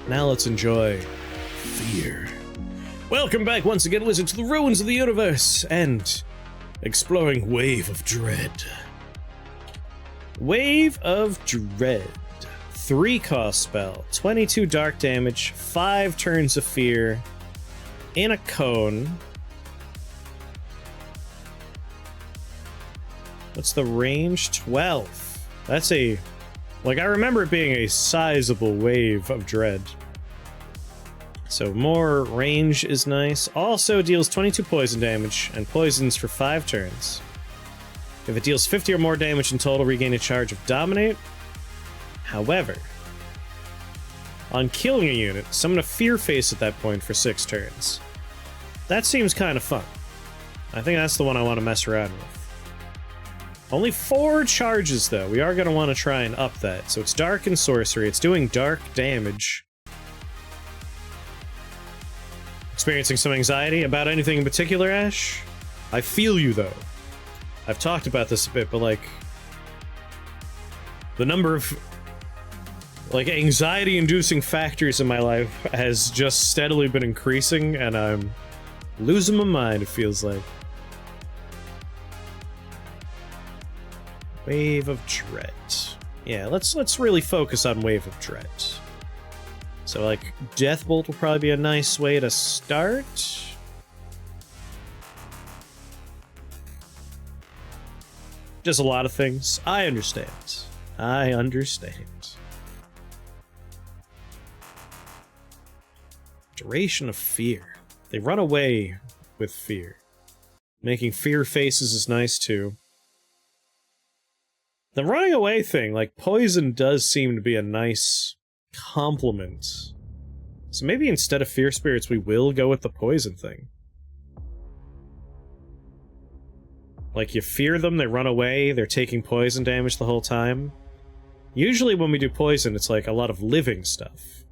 Now let's enjoy fear. Welcome back once again, Wizard, to the ruins of the universe and exploring Wave of Dread. Wave of Dread. 3 cost spell, 22 dark damage, 5 turns of fear, in a cone. What's the range? 12. That's a... like, I remember it being a sizable Wave of Dread. So more range is nice. Also deals 22 poison damage, and poisons for 5 turns. If it deals 50 or more damage in total, regain a charge of Dominate. However, on killing a unit, summon a Fear Face at that point for 6 turns. That seems kind of fun. I think that's the one I want to mess around with. Only 4 charges, though. We are going to want to try and up that. So it's Dark and Sorcery. It's doing dark damage. Experiencing some anxiety about anything in particular, Ash? I feel you, though. I've talked about this a bit, but, like, the number of, like, anxiety-inducing factors in my life has just steadily been increasing, and I'm losing my mind, it feels like. Wave of Dread. Yeah, let's really focus on Wave of Dread. So, like, Deathbolt will probably be a nice way to start. Just a lot of things. I understand. I understand. Duration of Fear. They run away with fear. Making fear faces is nice, too. The running away thing, like, poison does seem to be a nice compliment. So maybe instead of Fear Spirits, we will go with the poison thing. Like, you fear them, they run away, they're taking poison damage the whole time. Usually when we do poison, it's like a lot of living stuff.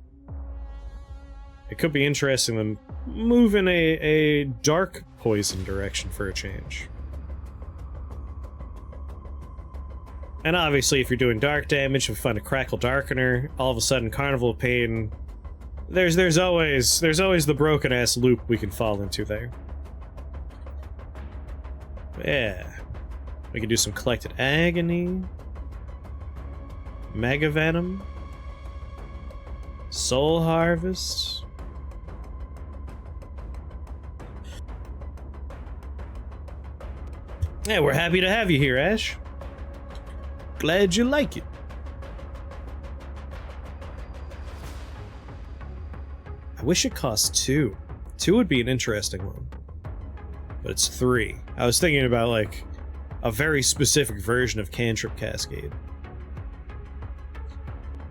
It could be interesting to move in a dark poison direction for a change. And obviously, if you're doing dark damage, if we find a Crackle darkener, all of a sudden Carnival of Pain, there's always the broken ass loop we can fall into there. Yeah. We can do some Collected Agony. Mega Venom. Soul Harvest. Yeah, we're happy to have you here, Ash. Glad you like it. I wish it cost 2. 2 would be an interesting one. But it's 3. I was thinking about, like, a very specific version of Cantrip Cascade.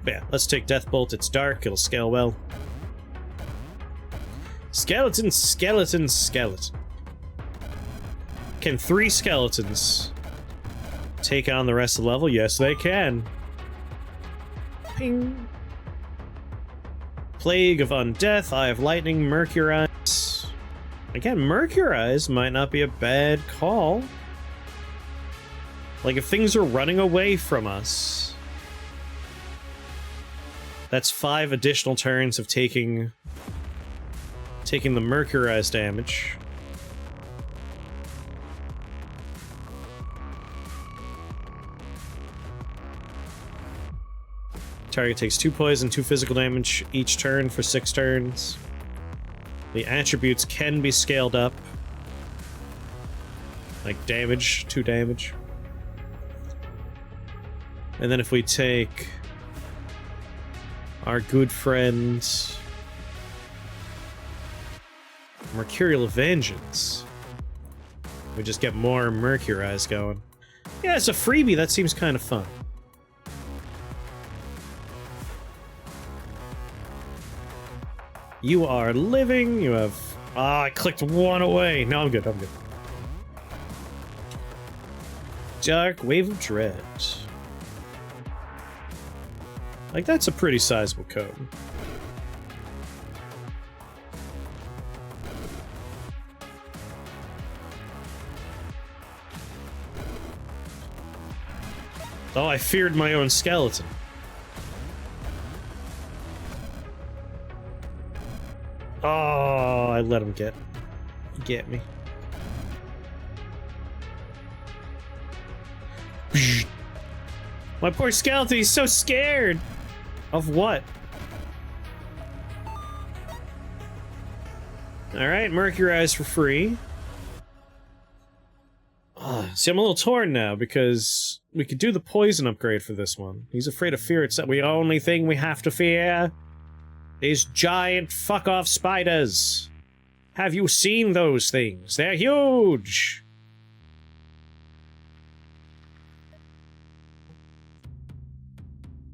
But yeah, let's take Deathbolt. It's dark, it'll scale well. Skeleton, skeleton, skeleton. Can 3 skeletons take on the rest of the level? Yes, they can. Ping. Plague of Undeath, Eye of Lightning, Mercurize. Again, Mercurize might not be a bad call. Like, if things are running away from us, that's 5 additional turns of taking the Mercurize damage. Target takes 2 poison, 2 physical damage each turn for 6 turns. The attributes can be scaled up. Like damage, 2 damage. And then if we take our good friend Mercurial Vengeance, we just get more Mercurize going. Yeah, it's a freebie, that seems kind of fun. You are living, you have... Ah, I clicked 1 away. No, I'm good, I'm good. Dark Wave of Dread. Like, that's a pretty sizable code. Oh, I feared my own skeleton. Oh, I let him get me. My poor skeleton, he's so scared. Of what? Alright, mercurize for free. See, I'm a little torn now, because we could do the poison upgrade for this one. He's afraid of fear itself. The only thing we have to fear is giant fuck-off spiders. Have you seen those things? They're huge!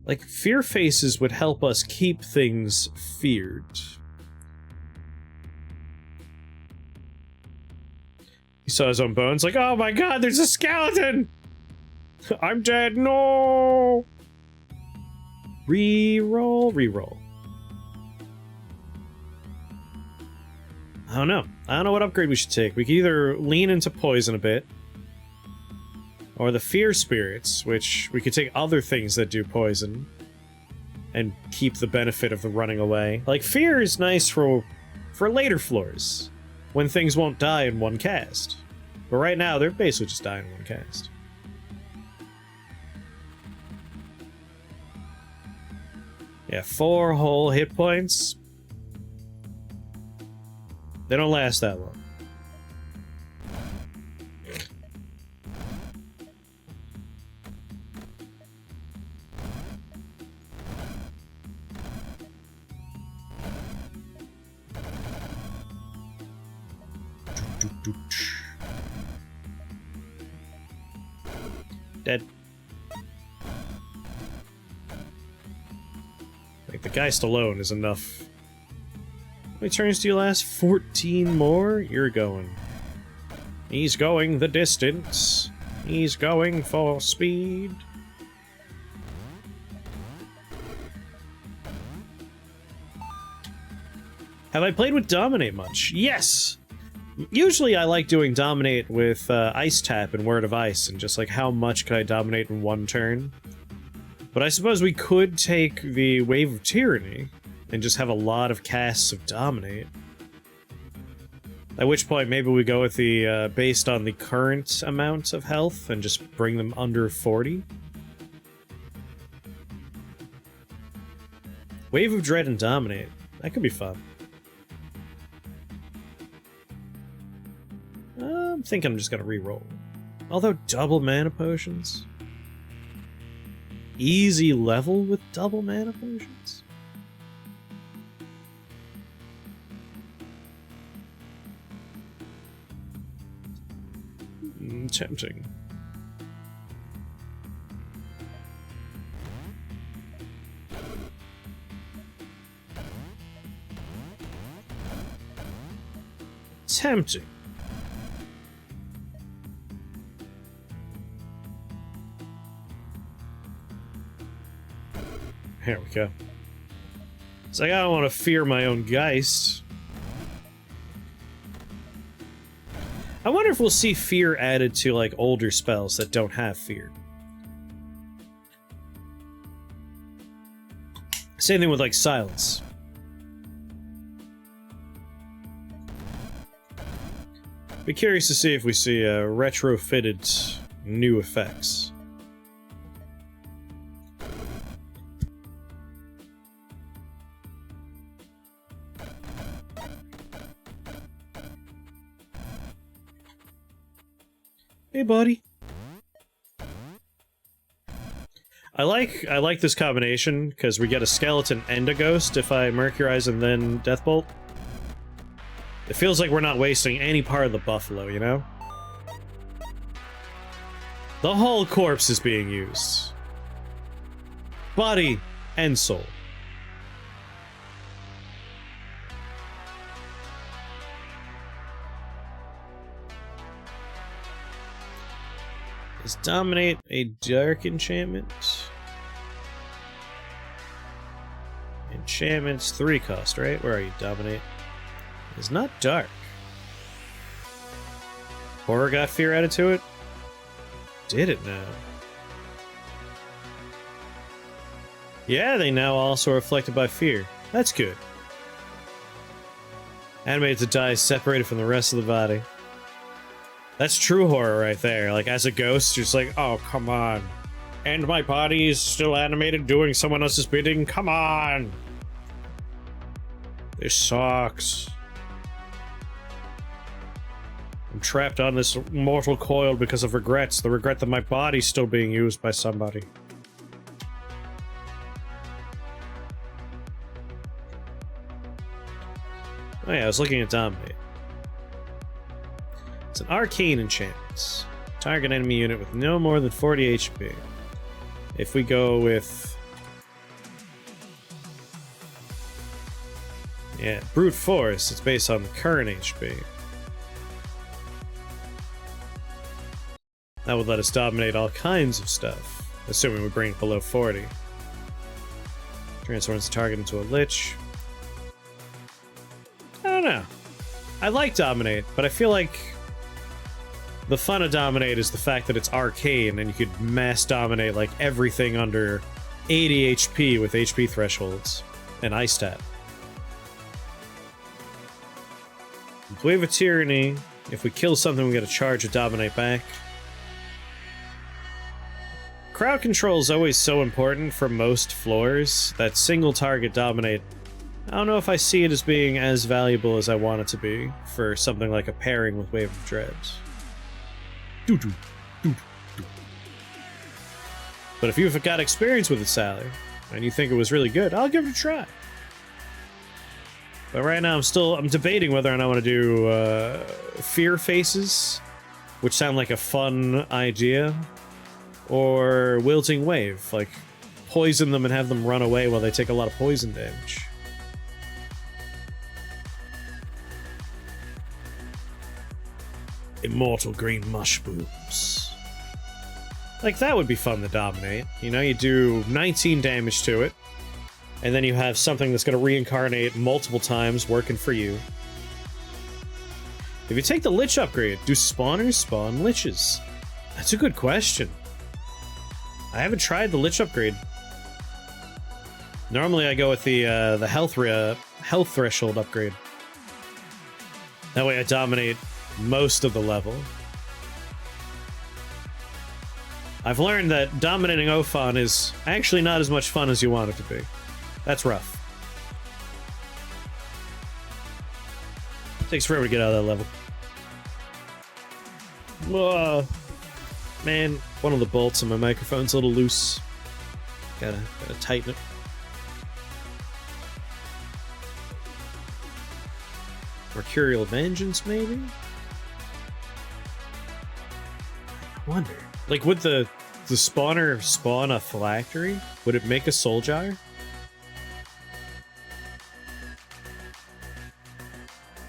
Like, fear faces would help us keep things feared. He saw his own bones, like, oh my god, there's a skeleton! I'm dead, no! Reroll, reroll. I don't know. I don't know what upgrade we should take. We could either lean into poison a bit, or the fear spirits, which we could take other things that do poison, and keep the benefit of the running away. Like, fear is nice for later floors, when things won't die in one cast. But right now, they're basically just dying in one cast. Yeah, 4 whole hit points. They don't last that long. Dead. Like, the Geist alone is enough. How many turns do you last? 14 more? You're going. He's going the distance. He's going for speed. Have I played with Dominate much? Yes! Usually I like doing Dominate with Ice Tap and Word of Ice, and just like how much can I dominate in one turn. But I suppose we could take the Wave of Tyranny and just have a lot of casts of Dominate. At which point maybe we go with the based on the current amount of health and just bring them under 40. Wave of Dread and Dominate. That could be fun. I'm thinking I'm just gonna re-roll. Although double mana potions. Easy level with double mana potions? Tempting. Tempting. Here we go. It's like, I don't want to fear my own Geist. I wonder if we'll see fear added to, like, older spells that don't have fear. Same thing with, like, silence. Be curious to see if we see retrofitted new effects. Hey, buddy. I like this combination because we get a skeleton and a ghost if I mercurize and then deathbolt. It feels like we're not wasting any part of the buffalo, you know? The whole corpse is being used. Body and soul. Is Dominate a dark enchantment? Enchantment's 3 cost, right? Where are you, Dominate? It's not dark. Horror got fear added to it? Did it now? Yeah, they now also are afflicted by fear. That's good. Animated to die, separated from the rest of the body. That's true horror right there. Like, as a ghost, you're just like, oh, come on. And my body is still animated doing someone else's bidding? Come on! This sucks. I'm trapped on this mortal coil because of regrets. The regret that my body's still being used by somebody. Oh yeah, I was looking at Dominate. It's an arcane enchantment. Target enemy unit with no more than 40 HP. If we go with... yeah, Brute Force, it's based on the current HP. That would let us dominate all kinds of stuff, assuming we bring it below 40. Transforms the target into a lich. I don't know. I like Dominate, but I feel like the fun of Dominate is the fact that it's arcane and you could mass dominate like everything under 80 HP with HP thresholds and Ice Tap. We have a Tyranny. If we kill something, we get a charge of Dominate back. Crowd control is always so important for most floors that single target Dominate, I don't know if I see it as being as valuable as I want it to be for something like a pairing with Wave of Dread. But if you've got experience with it, Sally, and you think it was really good, I'll give it a try. But right now I'm debating whether or not I want to do Fear Faces, which sound like a fun idea, or Wilting Wave, like poison them and have them run away while they take a lot of poison damage. Immortal green mushrooms. Like, that would be fun to dominate. You know, you do 19 damage to it, and then you have something that's going to reincarnate multiple times working for you. If you take the Lich upgrade, do spawners spawn Liches? That's a good question. I haven't tried the Lich upgrade. Normally I go with the health threshold upgrade. That way I dominate most of the level. I've learned that dominating Ophon is actually not as much fun as you want it to be. That's rough. Takes forever to get out of that level. Whoa. Man, one of the bolts on my microphone's a little loose. Gotta tighten it. Mercurial Vengeance, maybe? I wonder. Like, would the spawner spawn a phylactery? Would it make a soul jar?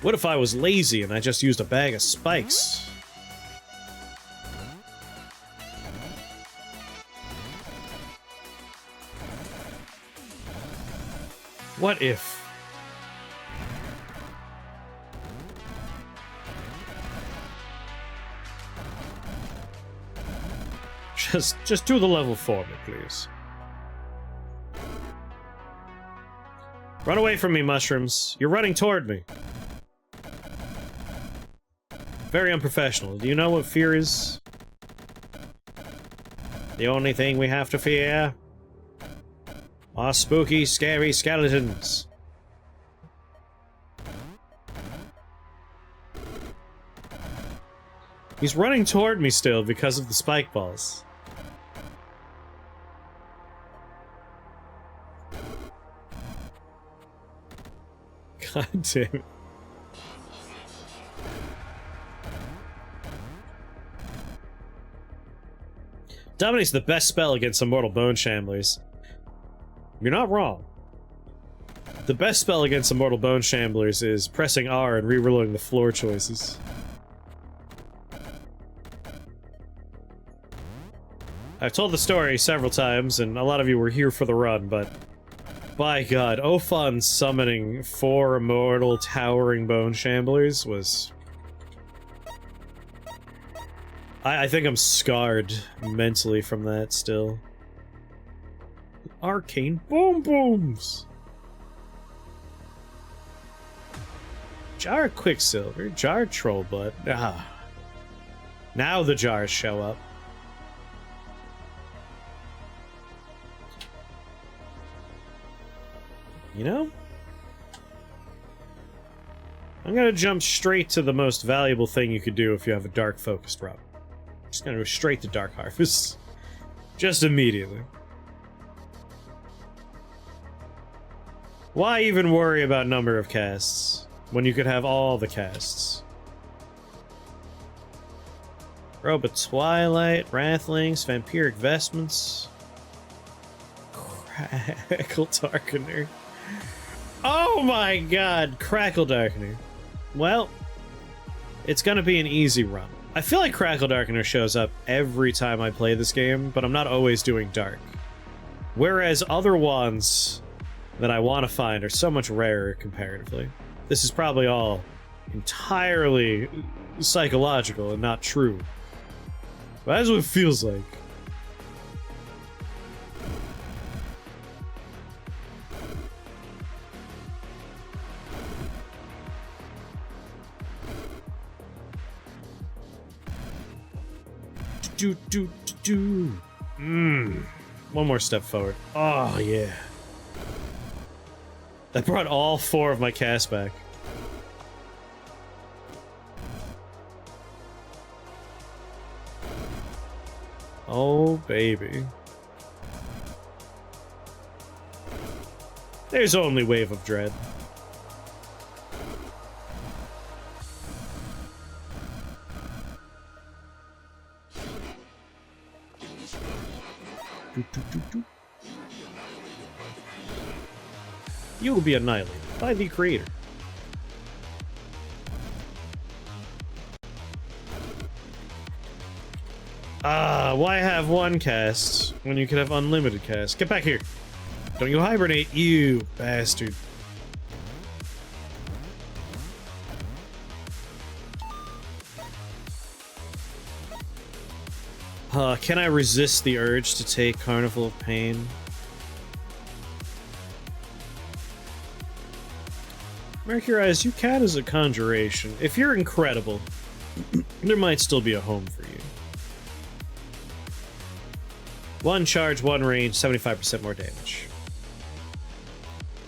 What if I was lazy and I just used a bag of spikes? What if? Just do the level for me, please. Run away from me, mushrooms. You're running toward me. Very unprofessional. Do you know what fear is? The only thing we have to fear are spooky, scary skeletons. He's running toward me still because of the spike balls. God damn it. Dominate's the best spell against Immortal Bone Shamblers. You're not wrong. The best spell against Immortal Bone Shamblers is pressing R and rerolling the floor choices. I've told the story several times, and a lot of you were here for the run, but by God, Ophon summoning 4 immortal towering bone shamblers was... I think I'm scarred mentally from that still. Arcane boom booms! Jar of Quicksilver, Jar of Troll Blood. Ah. Now the jars show up. You know? I'm gonna jump straight to the most valuable thing you could do if you have a dark focused route. Just gonna go straight to Dark Harvest. Just immediately. Why even worry about number of casts when you could have all the casts? Robe of Twilight, Wrathlings, Vampiric Vestments, Crackle Darkener. Oh my god, Crackle Darkener. Well, it's gonna be an easy run. I feel like Crackle Darkener shows up every time I play this game, but I'm not always doing dark. Whereas other wands that I want to find are so much rarer comparatively. This is probably all entirely psychological and not true. But that's what it feels like. One more step forward. Oh, yeah. That brought all 4 of my casts back. Oh, baby. There's only Wave of Dread. You will be annihilated by the creator. Ah, why have one cast when you could have unlimited casts? Get back here. Don't you hibernate, you bastard. Can I resist the urge to take Carnival of Pain? Mercurize, you can as a conjuration. If you're incredible, there might still be a home for you. 1 charge, 1 range, 75% more damage.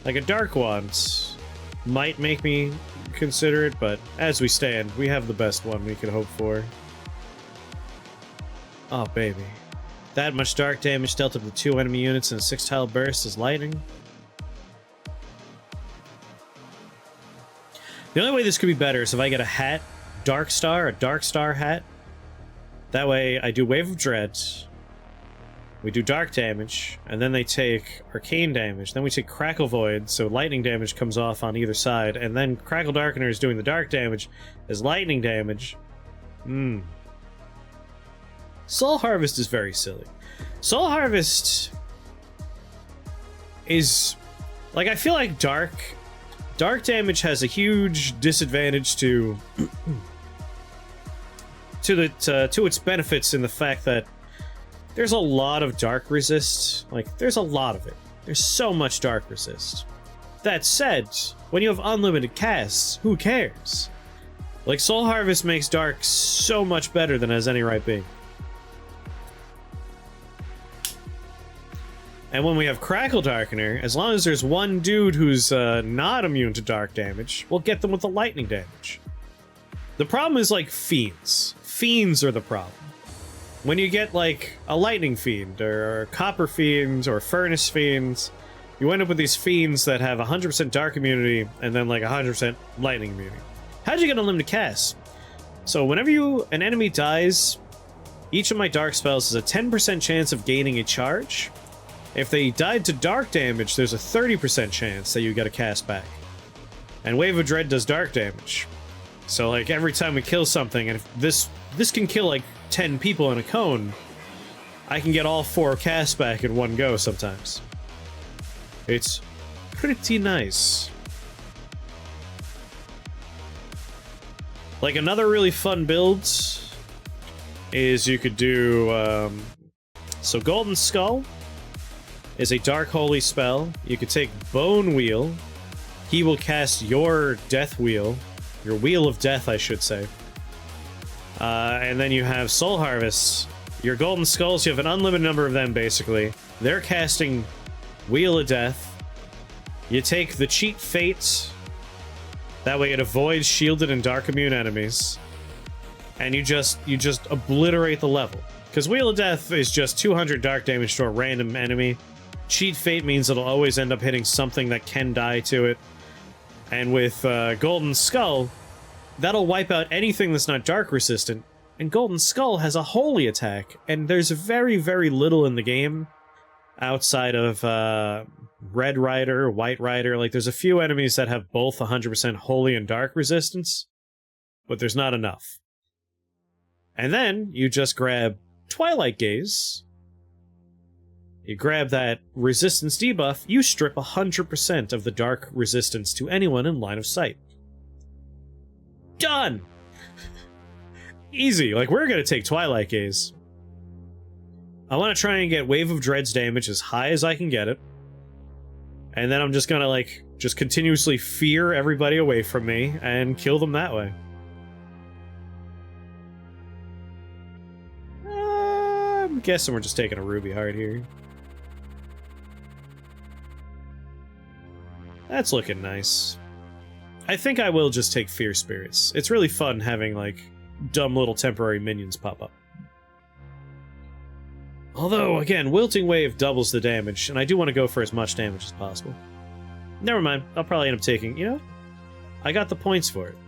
Like a Dark Wand might make me consider it, but as we stand, we have the best one we could hope for. Oh, baby. That much dark damage dealt up to 2 enemy units in a 6-tile burst is lightning. The only way this could be better is if I get a hat, a Dark Star hat. That way I do Wave of Dread, we do dark damage, and then they take arcane damage. Then we take Crackle Void, so lightning damage comes off on either side, and then Crackle Darkener is doing the dark damage as lightning damage. Soul Harvest is very silly. Soul Harvest is... like, I feel like dark damage has a huge disadvantage to its benefits in the fact that there's a lot of dark resist. Like, there's a lot of it. There's so much dark resist. That said, when you have unlimited casts, who cares? Like, Soul Harvest makes dark so much better than it has any right being. And when we have Crackle Darkener, as long as there's one dude who's not immune to dark damage, we'll get them with the lightning damage. The problem is, like, fiends. Fiends are the problem. When you get, like, a lightning fiend, or copper fiends, or furnace fiends, you end up with these fiends that have 100% dark immunity, and then, like, 100% lightning immunity. How'd you get unlimited casts? So whenever an enemy dies, each of my dark spells has a 10% chance of gaining a charge. If they died to dark damage, there's a 30% chance that you get a cast back. And Wave of Dread does dark damage. So, like, every time we kill something, and if this can kill, like, 10 people in a cone, I can get all 4 casts back in one go sometimes. It's pretty nice. Like, another really fun build is you could do, so Golden Skull is a Dark Holy spell. You could take Bone Wheel. He will cast your Death Wheel Your Wheel of Death, I should say. And then you have Soul Harvest. Your Golden Skulls, you have an unlimited number of them, basically. They're casting Wheel of Death. You take the cheat Fate. That way it avoids shielded and dark immune enemies. And you just obliterate the level. Because Wheel of Death is just 200 dark damage to a random enemy. Cheat Fate means it'll always end up hitting something that can die to it. And with Golden Skull, that'll wipe out anything that's not dark resistant. And Golden Skull has a holy attack. And there's very, very little in the game outside of Red Rider, White Rider. Like, there's a few enemies that have both 100% holy and dark resistance. But there's not enough. And then you just grab Twilight Gaze. You grab that resistance debuff, you strip 100% of the dark resistance to anyone in line of sight. Done! Easy. Like, we're gonna take Twilight Gaze. I want to try and get Wave of Dread's damage as high as I can get it. And then I'm just gonna, like, just continuously fear everybody away from me and kill them that way. I'm guessing we're just taking a Ruby Heart here. That's looking nice. I think I will just take Fear Spirits. It's really fun having, like, dumb little temporary minions pop up. Although, again, Wilting Wave doubles the damage, and I do want to go for as much damage as possible. Never mind, I'll probably end up taking, you know? I got the points for it.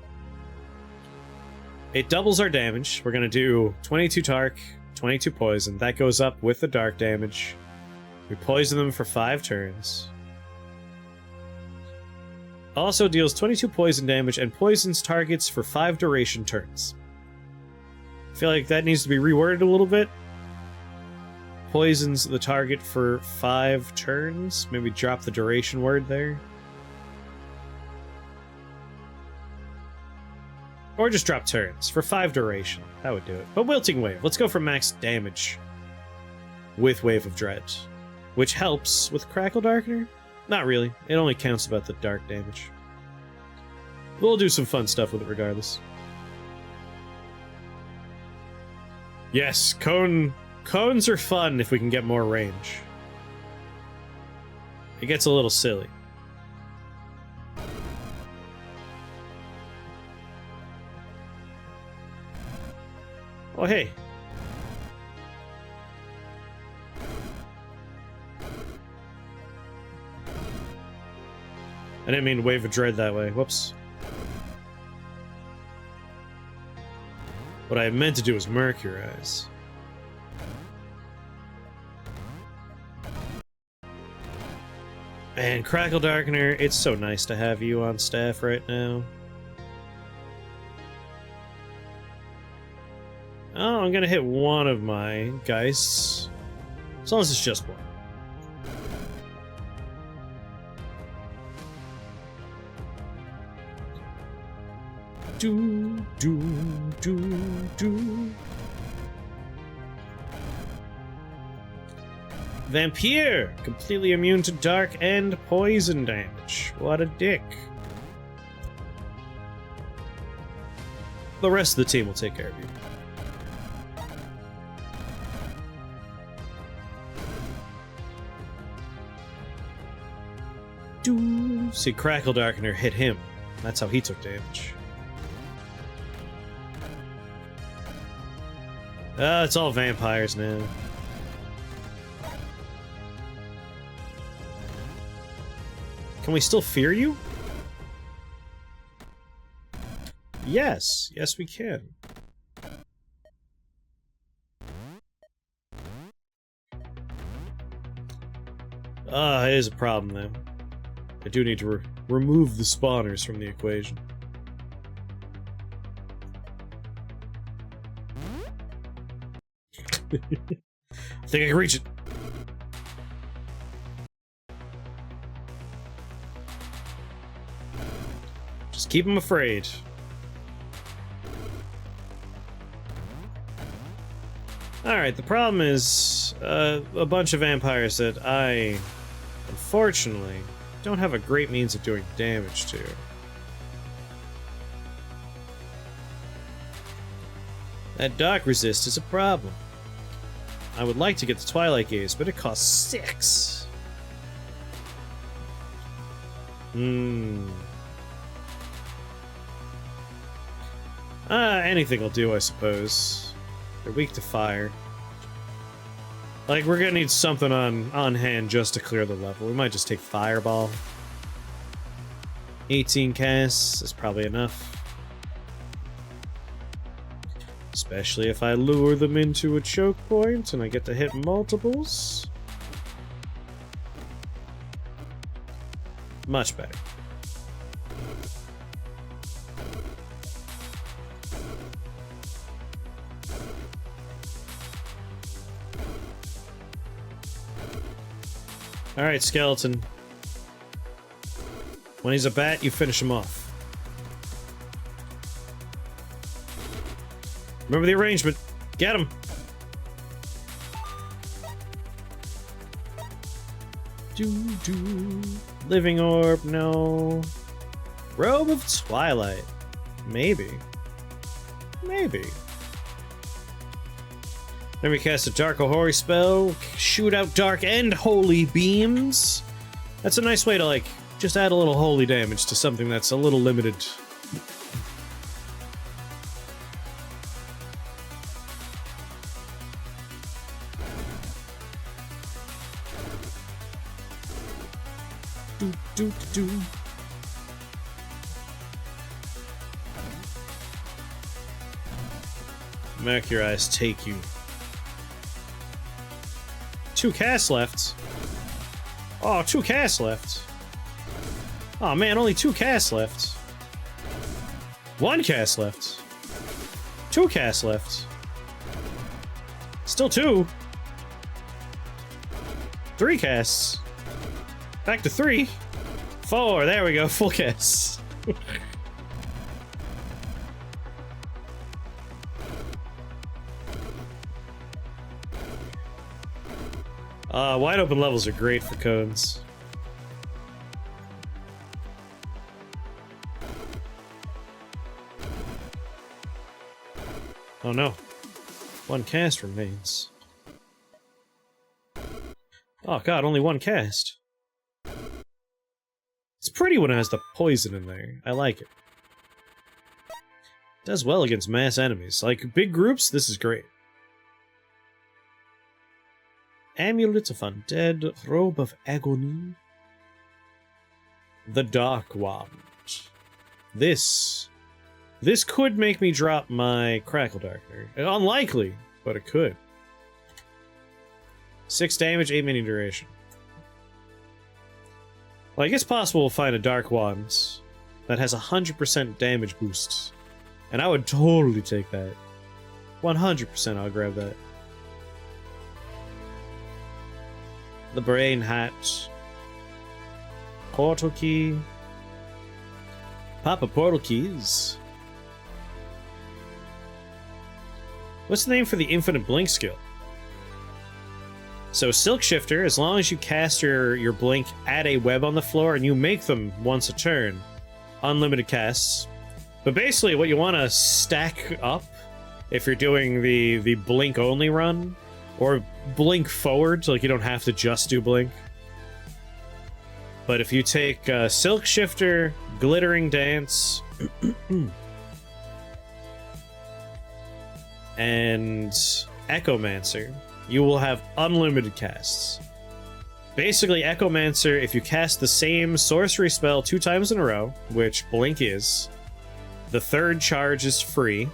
It doubles our damage. We're gonna do 22 dark, 22 poison. That goes up with the dark damage. We poison them for 5 turns. Also deals 22 poison damage and poisons targets for 5 duration turns. I feel like that needs to be reworded a little bit. Poisons the target for 5 turns. Maybe drop the duration word there. Or just drop turns for 5 duration. That would do it. But Wilting Wave. Let's go for max damage with Wave of Dread. Which helps with Crackle Darkener? Not really. It only counts about the dark damage. We'll do some fun stuff with it regardless. Yes, cones are fun if we can get more range. It gets a little silly. Oh, hey. I didn't mean Wave of Dread that way. Whoops. What I meant to do was Mercurize. And Crackle Darkener, it's so nice to have you on staff right now. Oh, I'm gonna hit one of my Geists. As long as it's just one. Do, do, do, do. Vampire! Completely immune to dark and poison damage. What a dick. The rest of the team will take care of you. Do. See, Crackle Darkener hit him. That's how he took damage. It's all vampires now. Can we still fear you? Yes. Yes, we can. It is a problem, though. I do need to remove the spawners from the equation. I think I can reach it. Just keep them afraid. Alright, the problem is a bunch of vampires that I, unfortunately, don't have a great means of doing damage to. That dark resist is a problem. I would like to get the Twilight Gaze, but it costs 6. Anything will do, I suppose. They're weak to fire. Like, we're gonna need something on hand just to clear the level. We might just take Fireball. 18 casts is probably enough. Especially if I lure them into a choke point and I get to hit multiples. Much better. Alright, skeleton. When he's a bat, you finish him off. Remember the arrangement. Get him! Living orb, no. Robe of Twilight. Maybe. Maybe. Then we cast a Dark Hoary spell, shoot out dark and holy beams. That's a nice way to, like, just add a little holy damage to something that's a little limited. Do. Mercurize, take you. 2 casts left. Oh, 2 casts left. Oh man, only 2 casts left. 1 cast left. 2 casts left. Still 2. 3 casts. Back to 3. 4, there we go, full casts. Wide open levels are great for cones. Oh no. 1 cast remains. Oh god, only 1 cast. It's pretty when it has the poison in there. I like it. Does well against mass enemies. Like, big groups, this is great. Amulet of Undead, Robe of Agony. The Dark Wand. This could make me drop my Crackle Darkener. Unlikely, but it could. 6 damage, 8 minute duration. Like, it's possible we'll find a Dark Wand that has 100% damage boost. And I would totally take that. 100% I'll grab that. The Brain Hat. Portal Key. Papa Portal Keys. What's the name for the Infinite Blink skill? So Silk Shifter, as long as you cast your blink at a web on the floor and you make them once a turn, unlimited casts. But basically what you want to stack up, if you're doing the blink only run, or blink forward, so like you don't have to just do blink. But if you take Silk Shifter, Glittering Dance, and Echomancer, you will have unlimited casts. Basically, Echomancer, if you cast the same sorcery spell 2 times in a row, which Blink is, the 3rd charge is free.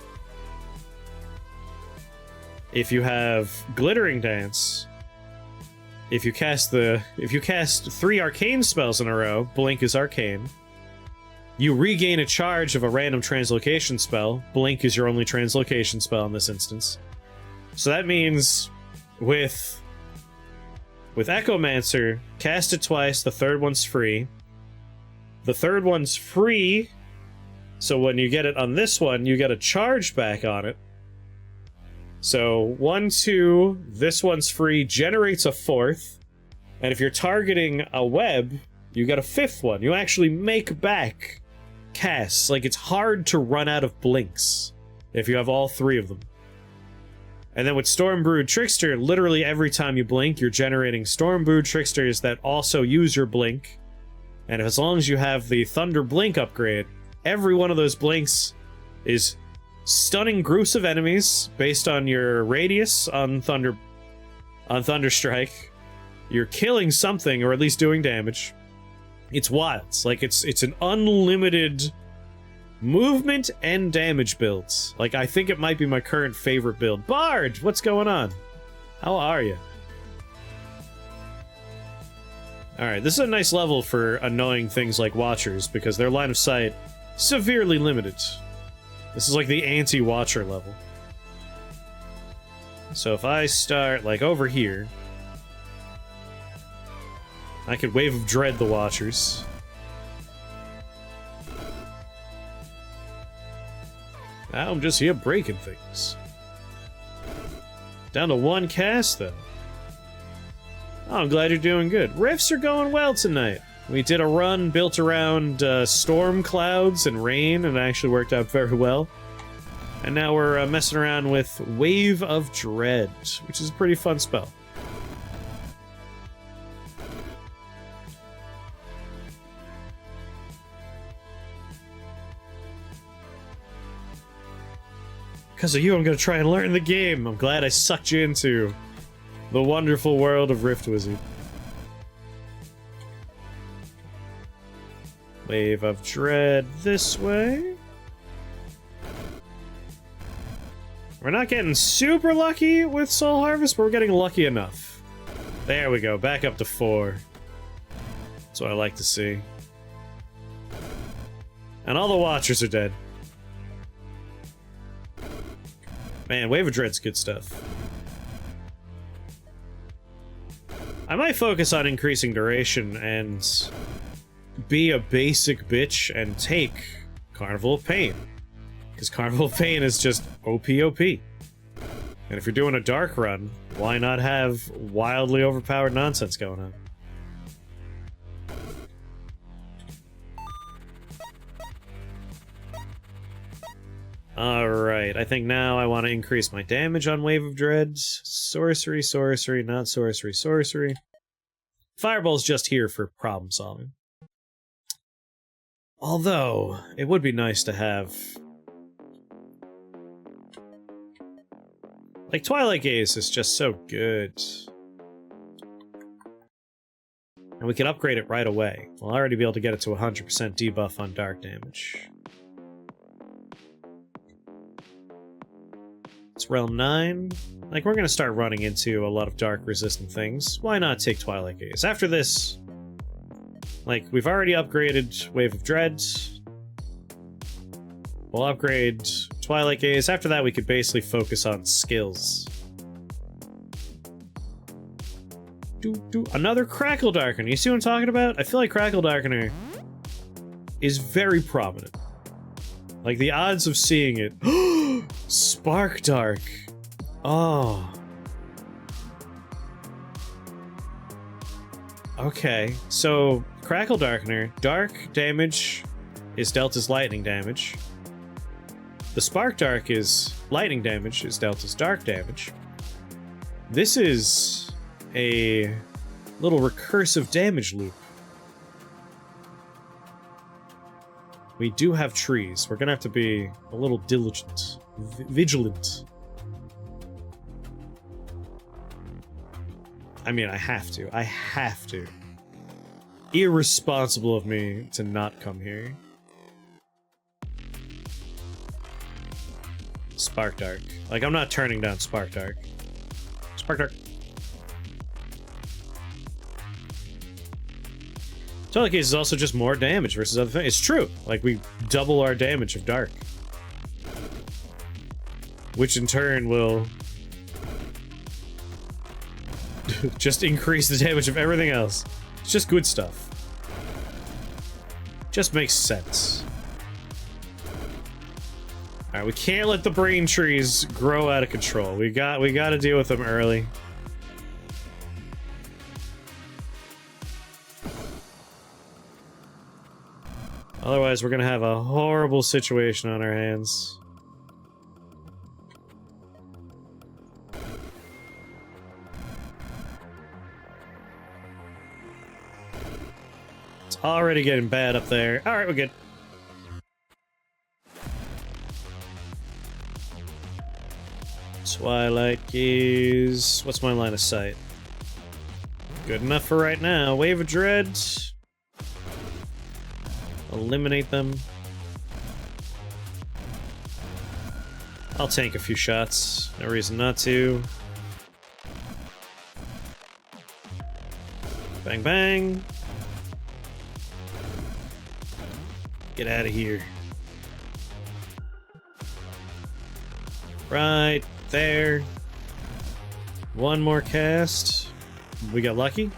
If you have Glittering Dance, if you cast 3 arcane spells in a row, Blink is arcane. You regain a charge of a random translocation spell. Blink is your only translocation spell in this instance. So that means with Echomancer, cast it twice, the 3rd one's free. The 3rd one's free, so when you get it on this one, you get a charge back on it. So 1, 2, this one's free, generates a 4th, and if you're targeting a web, you get a 5th one. You actually make back casts. Like, it's hard to run out of blinks if you have all 3 of them. And then with Stormbrood Trickster, literally every time you blink, you're generating Stormbrood Tricksters that also use your blink. And as long as you have the Thunder Blink upgrade, every one of those blinks is stunning groups of enemies based on your radius on Thunder Strike. You're killing something, or at least doing damage. It's wild. It's like it's an unlimited movement and damage builds. Like, I think it might be my current favorite build. Bard, what's going on? How are you? Alright, this is a nice level for annoying things like Watchers, because their line of sight severely limited. This is like the anti-Watcher level. So if I start, like, over here, I could Wave of Dread the Watchers. Now I'm just here breaking things. Down to 1 cast, though. Oh, I'm glad you're doing good. Rifts are going well tonight. We did a run built around storm clouds and rain, and it actually worked out very well. And now we're messing around with Wave of Dread, which is a pretty fun spell. Because of you, I'm going to try and learn the game. I'm glad I sucked you into the wonderful world of Rift Wizard. Wave of Dread this way. We're not getting super lucky with Soul Harvest, but we're getting lucky enough. There we go, back up to 4. That's what I like to see. And all the Watchers are dead. Man, Wave of Dread's good stuff. I might focus on increasing duration and be a basic bitch and take Carnival of Pain. Because Carnival of Pain is just OP. And if you're doing a dark run, why not have wildly overpowered nonsense going on? Alright, I think now I want to increase my damage on Wave of Dreads. Sorcery, sorcery, not sorcery, sorcery. Fireball's just here for problem solving. Although, it would be nice to have... like, Twilight Gaze is just so good. And we can upgrade it right away. We'll already be able to get it to 100% debuff on dark damage. It's Realm 9. Like, we're gonna start running into a lot of dark resistant things. Why not take Twilight Gaze? After this, like, we've already upgraded Wave of Dread. We'll upgrade Twilight Gaze. After that, we could basically focus on skills. Another Crackle Darkener. You see what I'm talking about? I feel like Crackle Darkener is very prominent. Like, the odds of seeing it... Spark Dark. Oh. Okay, so Crackle Darkener, dark damage is dealt as lightning damage. The Spark Dark is lightning damage is dealt as dark damage. This is a little recursive damage loop. We do have trees. We're gonna have to be a little diligent. Vigilant. I mean, I have to. I have to. Irresponsible of me to not come here. Spark Dark. Like, I'm not turning down Spark Dark. Spark Dark. Twilight Gaze is also just more damage versus other things. It's true. Like, we double our damage of Dark. Which in turn will just increase the damage of everything else. It's just good stuff. Just makes sense. Alright, we can't let the brain trees grow out of control. We gotta deal with them early. Otherwise, we're gonna have a horrible situation on our hands. already getting bad up there. Alright, we're good. Twilight Gaze. What's my line of sight? Good enough for right now. Wave of Dread. Eliminate them. I'll tank a few shots. No reason not to. Bang, bang. Get out of here. Right there. One more cast. We got lucky.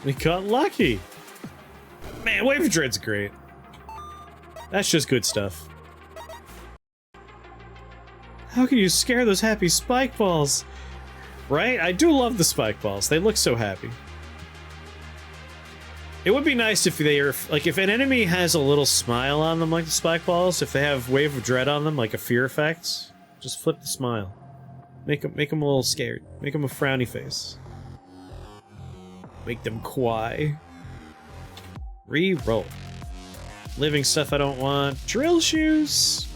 We got lucky. Man, Wave of Dread's great. That's just good stuff. How can you scare those happy spike balls? Right? I do love the spike balls. They look so happy. It would be nice if they are, like, if an enemy has a little smile on them like the spike balls, if they have Wave of Dread on them, like a fear effect, just flip the smile. Make them a little scared. Make them a frowny face. Make them quiet. Re-roll. Living stuff I don't want. Drill shoes!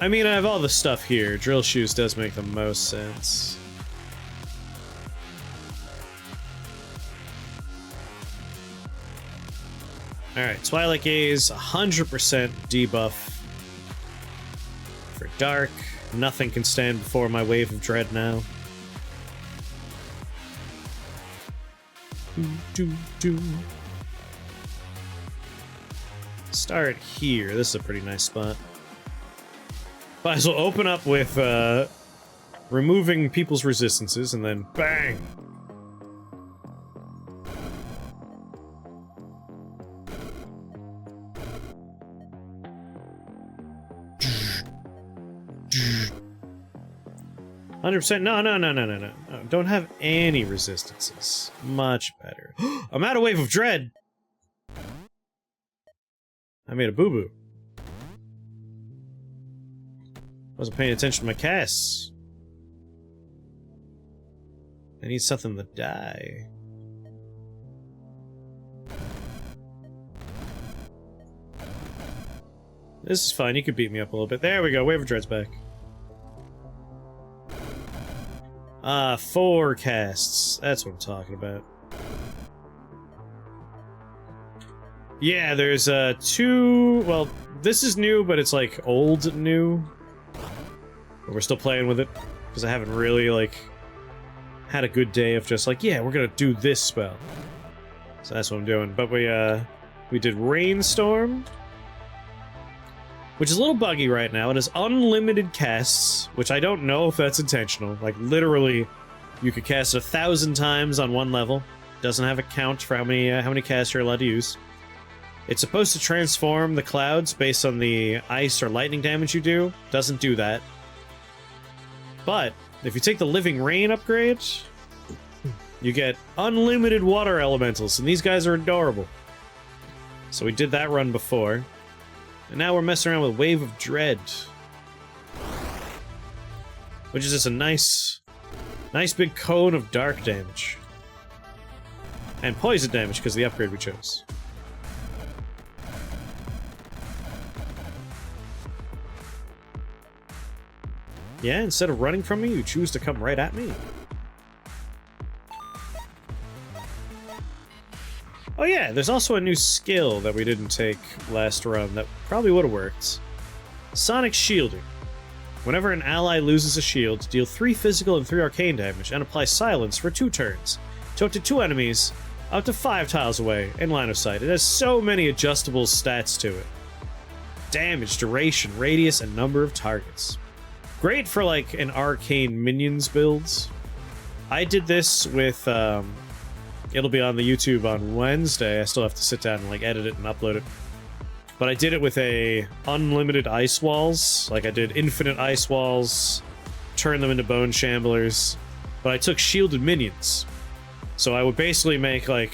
I mean, I have all the stuff here. Drill shoes does make the most sense. Alright, Twilight Gaze, 100% debuff for Dark. Nothing can stand before my Wave of Dread now. Start here. This is a pretty nice spot. Might as well open up with removing people's resistances and then bang! No. Don't have any resistances. Much better. I'm out of Wave of Dread! I made a boo-boo. Wasn't paying attention to my casts. I need something to die. This is fine, you could beat me up a little bit. There we go, Wave of Dread's back. 4 casts. That's what I'm talking about. Yeah, there's 2... Well, this is new, but it's like old new. But we're still playing with it, because I haven't really, like, had a good day of just like, yeah, we're gonna do this spell. So that's what I'm doing. But we did Rainstorm, which is a little buggy right now. It has unlimited casts, which I don't know if that's intentional. Like, literally, you could cast 1,000 times on one level. Doesn't have a count for how many casts you're allowed to use. It's supposed to transform the clouds based on the ice or lightning damage you do. Doesn't do that. But, if you take the Living Rain upgrade, you get unlimited water elementals, and these guys are adorable. So we did that run before. And now we're messing around with Wave of Dread. Which is just a nice big cone of dark damage. And poison damage, because of the upgrade we chose. Yeah, instead of running from me, you choose to come right at me. Oh yeah, there's also a new skill that we didn't take last run that probably would have worked. Sonic Shielding. Whenever an ally loses a shield, deal 3 physical and 3 arcane damage, and apply silence for 2 turns. To up to 2 enemies, up to 5 tiles away, in line of sight. It has so many adjustable stats to it. Damage, duration, radius, and number of targets. Great for, like, an arcane minions builds. I did this with, it'll be on the YouTube on Wednesday. I still have to sit down and, like, edit it and upload it. But I did it with a unlimited ice walls. Like, I did infinite ice walls, turned them into bone shamblers. But I took shielded minions. So I would basically make, like,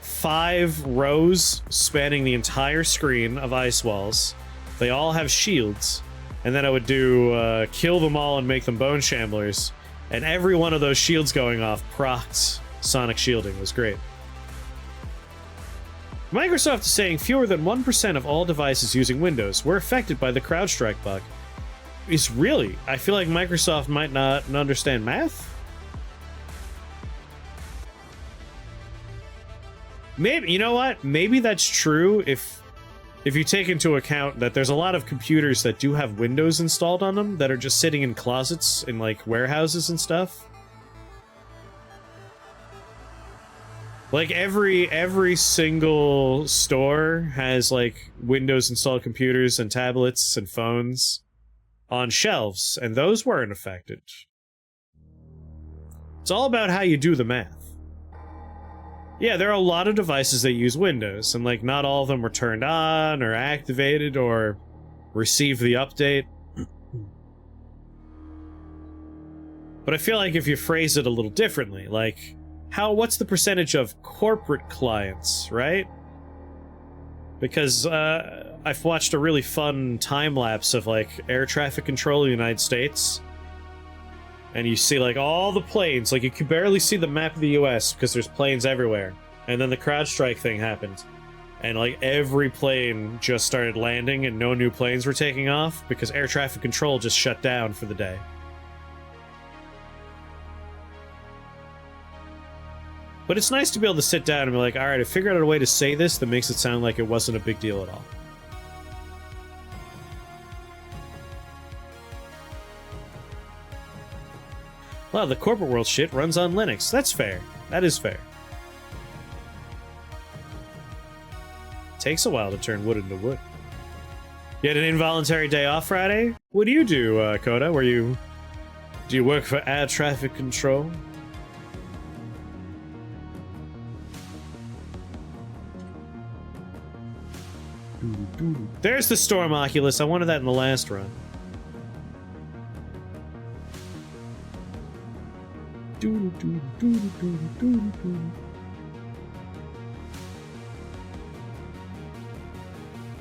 5 rows spanning the entire screen of ice walls. They all have shields. And then I would do, kill them all and make them bone shamblers. And every one of those shields going off procs sonic shielding was great. Microsoft is saying fewer than 1% of all devices using Windows were affected by the CrowdStrike bug. Is really? I feel like Microsoft might not understand math? Maybe, you know what? Maybe that's true if you take into account that there's a lot of computers that do have Windows installed on them that are just sitting in closets in, like, warehouses and stuff. Like, every single store has, like, Windows installed computers and tablets and phones on shelves, and those weren't affected. It's all about how you do the math. Yeah, there are a lot of devices that use Windows, and, like, not all of them were turned on, or activated, or received the update. But I feel like if you phrase it a little differently, like, what's the percentage of corporate clients, right? Because, I've watched a really fun time-lapse of, like, air traffic control in the United States. And you see, like, all the planes. Like, you can barely see the map of the US because there's planes everywhere. And then the CrowdStrike thing happened. And, like, every plane just started landing and no new planes were taking off because air traffic control just shut down for the day. But it's nice to be able to sit down and be like, alright, I figured out a way to say this that makes it sound like it wasn't a big deal at all. Well, the corporate world shit runs on Linux. That's fair. That is fair. Takes a while to turn wood into wood. You had an involuntary day off Friday? What do you do, Coda? Do you work for air traffic control? There's the Storm Oculus. I wanted that in the last run.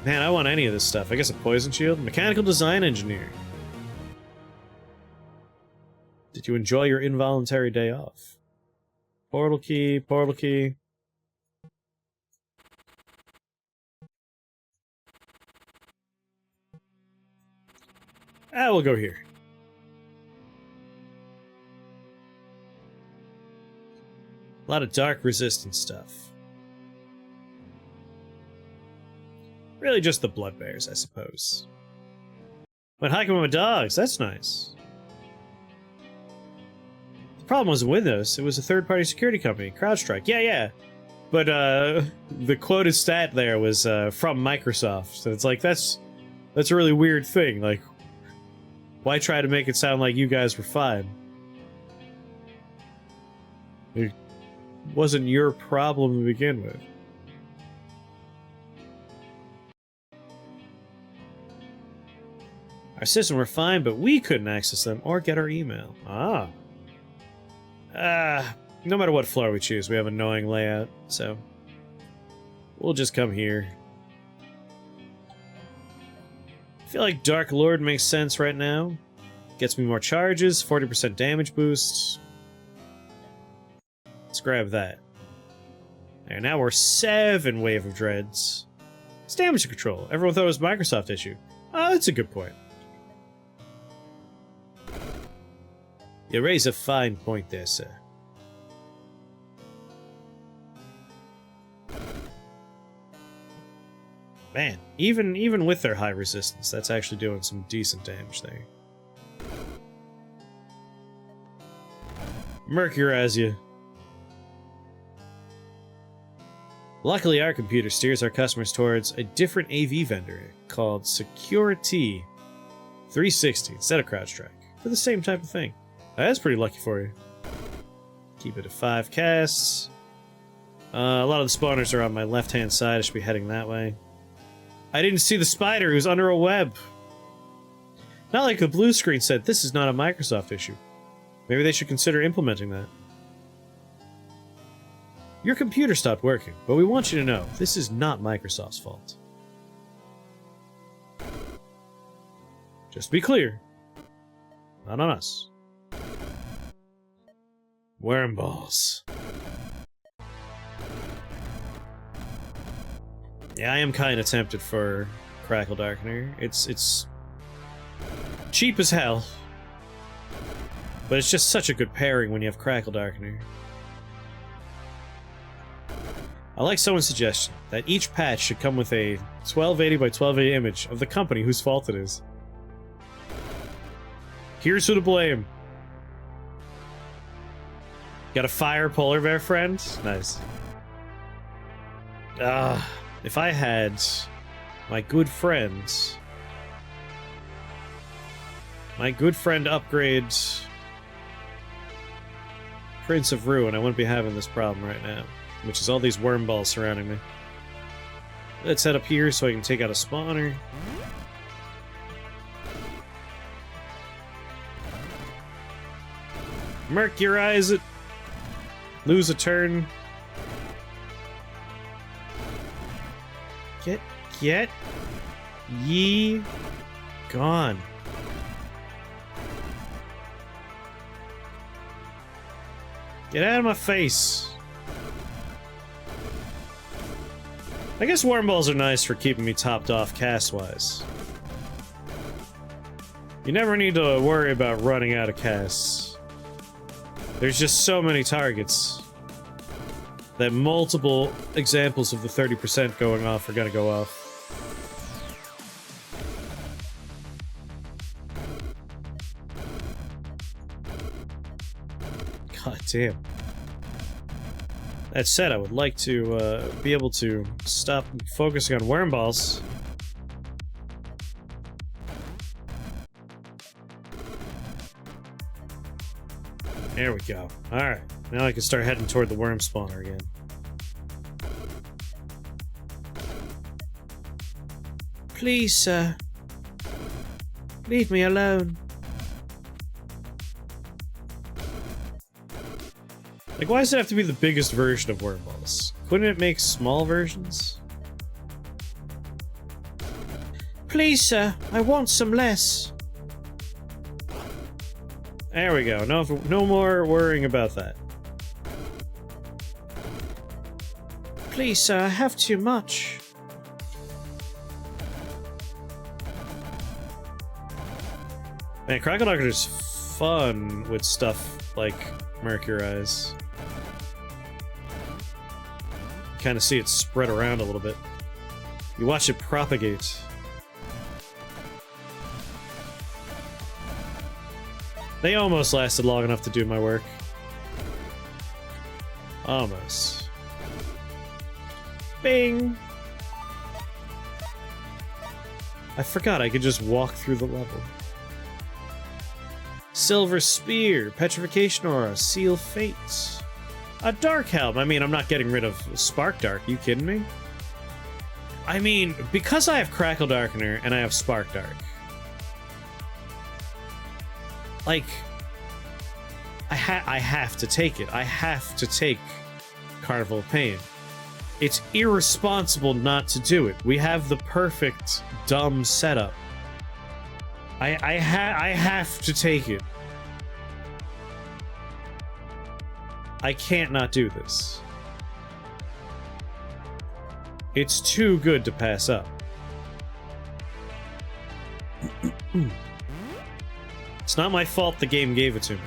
Man, I want any of this stuff. I guess a poison shield? Mechanical design engineer. Did you enjoy your involuntary day off? Portal key, portal key. We'll go here. A lot of dark resistant stuff. Really just the blood bears, I suppose. Went hiking with my dogs, that's nice. The problem wasn't Windows, it was a third-party security company, CrowdStrike. Yeah. But, the quoted stat there was, from Microsoft. So it's like, that's a really weird thing, like, why try to make it sound like you guys were fine? It wasn't your problem to begin with. Our systems were fine, but we couldn't access them or get our email. No matter what floor we choose, we have an annoying layout, so we'll just come here. I feel like Dark Lord makes sense right now. Gets me more charges, 40% damage boost. Let's grab that. And now we're 7 Wave of Dreads. It's damage control. Everyone thought it was a Microsoft issue. That's a good point. You raise a fine point there, sir. Man, even with their high resistance, that's actually doing some decent damage there. Mercurize you. Luckily, our computer steers our customers towards a different AV vendor called Security 360 instead of CrowdStrike for the same type of thing. That's pretty lucky for you. Keep it at 5 casts. A lot of the spawners are on my left-hand side. I should be heading that way. I didn't see the spider who's under a web. Not like the blue screen said, this is not a Microsoft issue. Maybe they should consider implementing that. Your computer stopped working, but we want you to know, this is not Microsoft's fault. Just to be clear, not on us. Wormballs. Yeah, I am kind of tempted for Crackle Darkener. It's cheap as hell, but it's just such a good pairing when you have Crackle Darkener. I like someone's suggestion that each patch should come with a 1280 by 1280 image of the company whose fault it is. Here's who to blame. Got a fire polar bear friend? Nice. If I had my good friend upgrade Prince of Ruin, I wouldn't be having this problem right now, which is all these worm balls surrounding me. Let's head up here so I can take out a spawner. Mercurize it. Lose a turn. Get ye gone. Get out of my face. I guess worm balls are nice for keeping me topped off cast-wise. You never need to worry about running out of casts. There's just so many targets that multiple examples of the 30% going off are gonna go off. God damn. That said, I would like to be able to stop focusing on worm balls. There we go. Alright, now I can start heading toward the worm spawner again. Please, sir. Leave me alone. Like, why does it have to be the biggest version of worm balls? Couldn't it make small versions? Please, sir. I want some less. There we go. No more worrying about that. Please, sir. I have too much. Man, Crackle Darkener is fun with stuff like Mercurize. Kind of see it spread around a little bit. You watch it propagate. They almost lasted long enough to do my work. Almost. Bing! I forgot I could just walk through the level. Silver Spear, Petrification Aura, Seal Fate. A Dark Helm. I mean, I'm not getting rid of Spark Dark. You kidding me? I mean, because I have Crackle Darkener and I have Spark Dark, like, I have to take it. I have to take Carnival of Pain. It's irresponsible not to do it. We have the perfect dumb setup. I have to take it. I can't not do this. It's too good to pass up. It's not my fault the game gave it to me.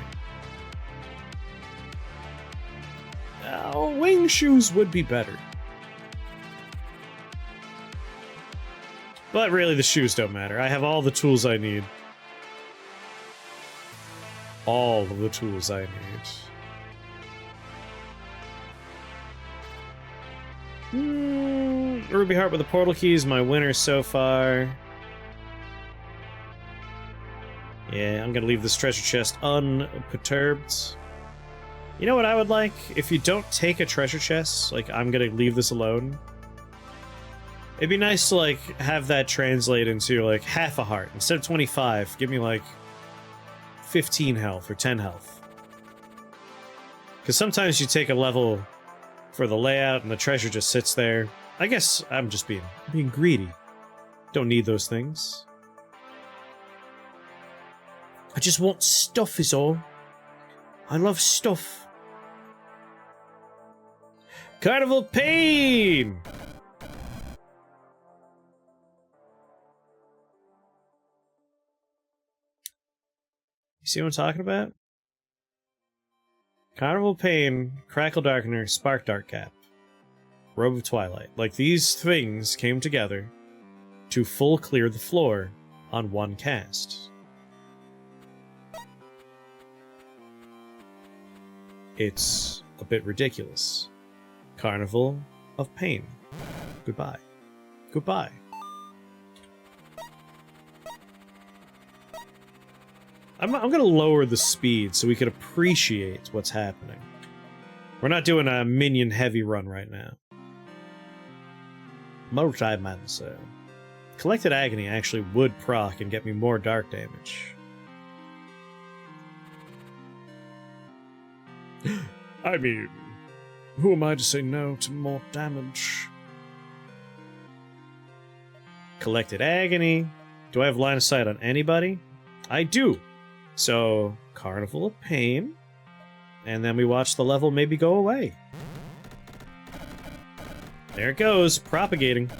Wing shoes would be better. But really, the shoes don't matter. I have all the tools I need. All of the tools I need. Ruby Heart with the portal keys, my winner so far. Yeah, I'm gonna leave this treasure chest unperturbed. You know what I would like? If you don't take a treasure chest, like, I'm gonna leave this alone. It'd be nice to, like, have that translate into, like, half a heart. Instead of 25, give me, like, 15 health or 10 health. Because sometimes you take a level for the layout and the treasure just sits there. I guess I'm just being greedy. Don't need those things. I just want stuff is all. I love stuff. Carnival Pain! See what I'm talking about? Carnival Pain, Crackle Darkener, Spark Dark Cap, Robe of Twilight. Like, these things came together to full clear the floor on one cast. It's a bit ridiculous. Carnival of Pain. Goodbye. Goodbye. I'm gonna lower the speed so we can appreciate what's happening. We're not doing a minion heavy run right now. Multi-Mancer. Collected Agony actually would proc and get me more dark damage. I mean, who am I to say no to more damage? Collected Agony. Do I have line of sight on anybody? I do. So, Carnival of Pain. And then we watch the level maybe go away. There it goes, propagating.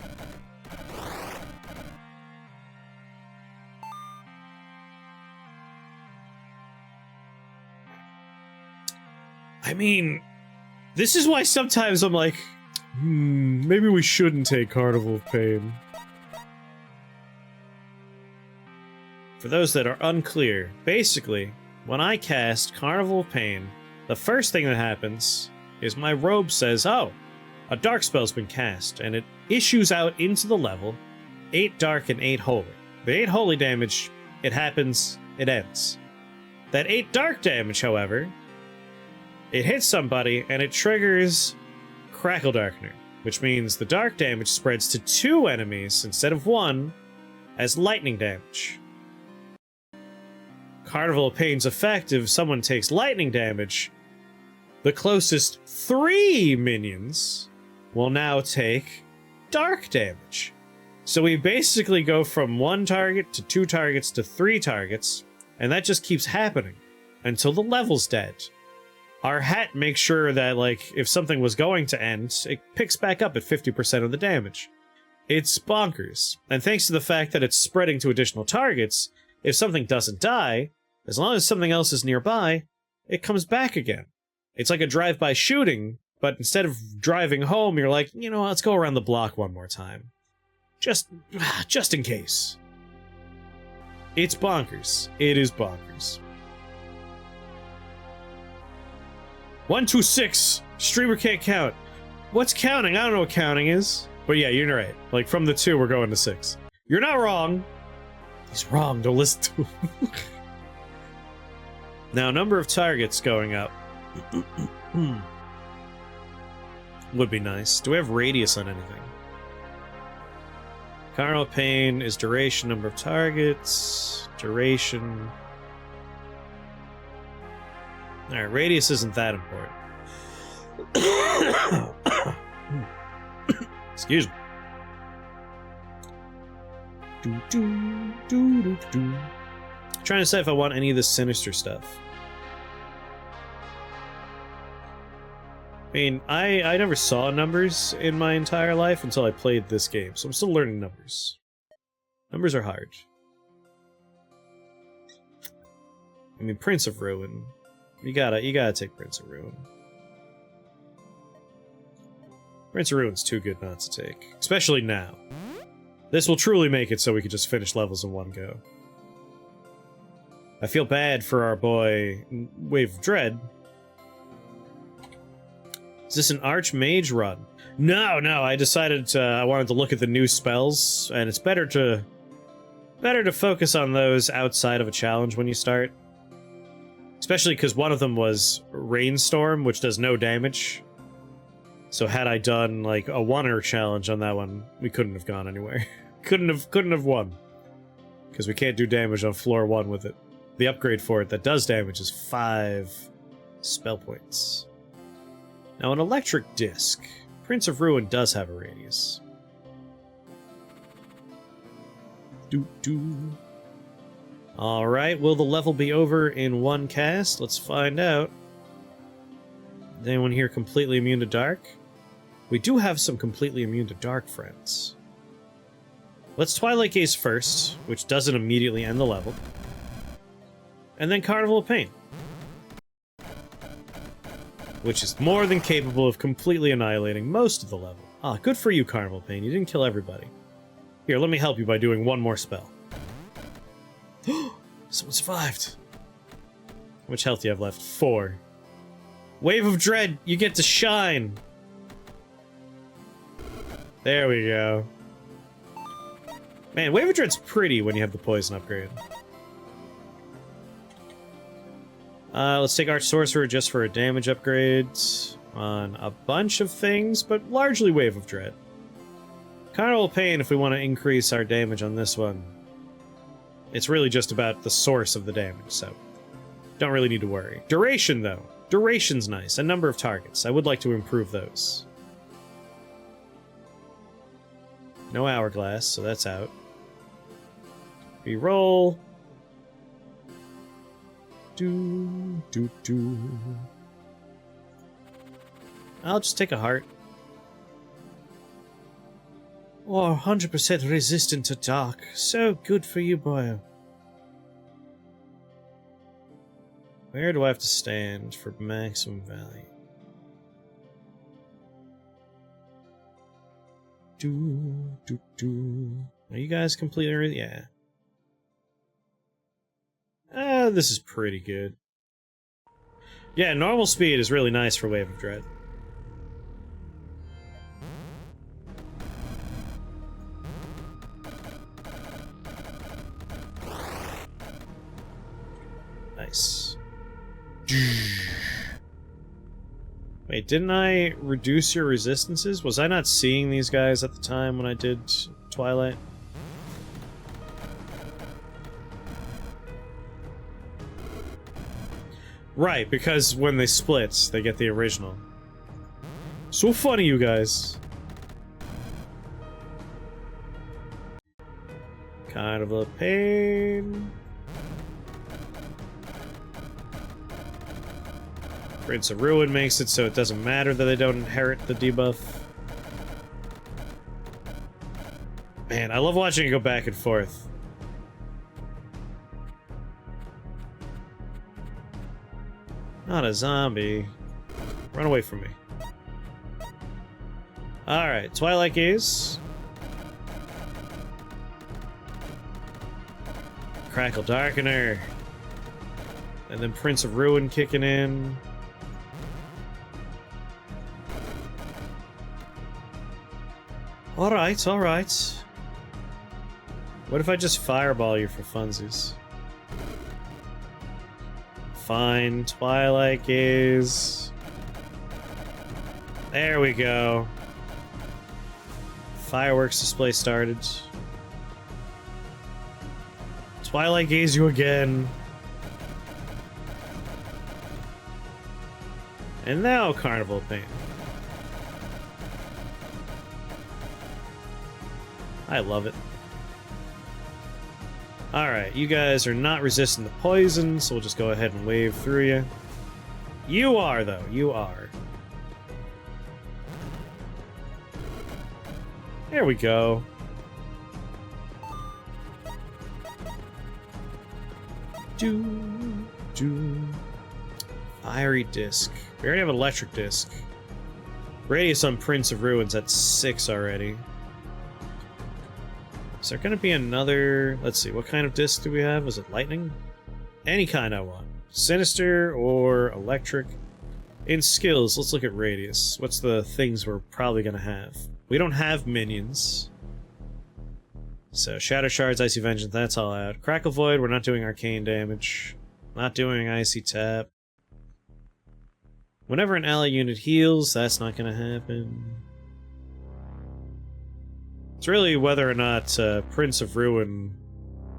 I mean, this is why sometimes I'm like, maybe we shouldn't take Carnival of Pain. For those that are unclear, basically, when I cast Carnival of Pain, the first thing that happens is my robe says, oh, a dark spell's been cast, and it issues out into the level 8 dark and 8 holy. The 8 holy damage, it happens, it ends. That 8 dark damage, however, it hits somebody and it triggers Crackle Darkener, which means the dark damage spreads to 2 enemies instead of 1 as lightning damage. Carnival of Pain's effect, if someone takes lightning damage, the closest 3 minions will now take dark damage. So we basically go from 1 target to 2 targets to 3 targets, and that just keeps happening until the level's dead. Our hat makes sure that, like, if something was going to end, it picks back up at 50% of the damage. It's bonkers. And thanks to the fact that it's spreading to additional targets, if something doesn't die, as long as something else is nearby, it comes back again. It's like a drive-by shooting, but instead of driving home, you're like, you know, let's go around the block one more time. Just in case. It's bonkers. It is bonkers. 1, 2, 6. Streamer can't count. What's counting? I don't know what counting is. But yeah, you're right. Like, from the 2, we're going to 6. You're not wrong. He's wrong. Don't listen to him. Now, number of targets going up. Would be nice. Do we have radius on anything? Carnival Pain is duration, number of targets, duration. Alright, radius isn't that important. Excuse me. Trying to decide if I want any of this sinister stuff. I mean, I never saw numbers in my entire life until I played this game, so I'm still learning numbers. Numbers are hard. I mean, Prince of Ruin. You gotta take Prince of Ruin. Prince of Ruin's too good not to take. Especially now. This will truly make it so we can just finish levels in one go. I feel bad for our boy, Wave of Dread. Is this an Archmage run? No, I decided I wanted to look at the new spells, and it's better to focus on those outside of a challenge when you start. Especially because one of them was Rainstorm, which does no damage. So had I done like a one-er challenge on that one, we couldn't have gone anywhere. couldn't have won. Because we can't do damage on floor 1 with it. The upgrade for it that does damage is 5 spell points. Now, an electric disc. Prince of Ruin does have a radius. Alright, will the level be over in one cast? Let's find out. Is anyone here completely immune to dark? We do have some completely immune to dark friends. Let's Twilight Gaze first, which doesn't immediately end the level. And then Carnival of Pain. Which is more than capable of completely annihilating most of the level. Ah, good for you, Carnival of Pain. You didn't kill everybody. Here, let me help you by doing one more spell. Someone survived. How much health do you have left? 4. Wave of Dread, you get to shine! There we go. Man, Wave of Dread's pretty when you have the poison upgrade. Let's take Arch Sorcerer just for a damage upgrade on a bunch of things, but largely Wave of Dread. Carnival of Pain if we want to increase our damage on this one. It's really just about the source of the damage, so don't really need to worry. Duration, though. Duration's nice. A number of targets. I would like to improve those. No Hourglass, so that's out. Reroll. I'll just take a heart. Oh, 100% resistant to dark. So good for you, boy. Where do I have to stand for maximum value? Are you guys completely... Yeah. This is pretty good. Yeah, normal speed is really nice for Wave of Dread. Nice. Wait, didn't I reduce your resistances? Was I not seeing these guys at the time when I did Twilight? Right, because when they split, they get the original. So funny, you guys. Carnival of Pain. Prince of Ruin makes it so it doesn't matter that they don't inherit the debuff. Man, I love watching it go back and forth. Not a zombie. Run away from me. Alright, Twilight Gaze. Crackle Darkener. And then Prince of Ruin kicking in. Alright, alright. What if I just fireball you for funsies? Fine, Twilight Gaze. There we go. Fireworks display started. Twilight Gaze you again. And now Carnival of Pain. I love it. Alright, you guys are not resistant to poison, so we'll just go ahead and wave through you. You are, though. You are. There we go. Fiery Disc. We already have an Electric Disc. Radius on Prince of Ruins at 6 already. Is there gonna be another... Let's see, what kind of disc do we have? Was it lightning? Any kind I want. Sinister or electric? In skills, let's look at radius. What's the things we're probably gonna have? We don't have minions. So, Shadow Shards, Icy Vengeance, that's all out. Crackle Void, we're not doing arcane damage. Not doing Icy Tap. Whenever an ally unit heals, that's not gonna happen. It's really whether or not Prince of Ruin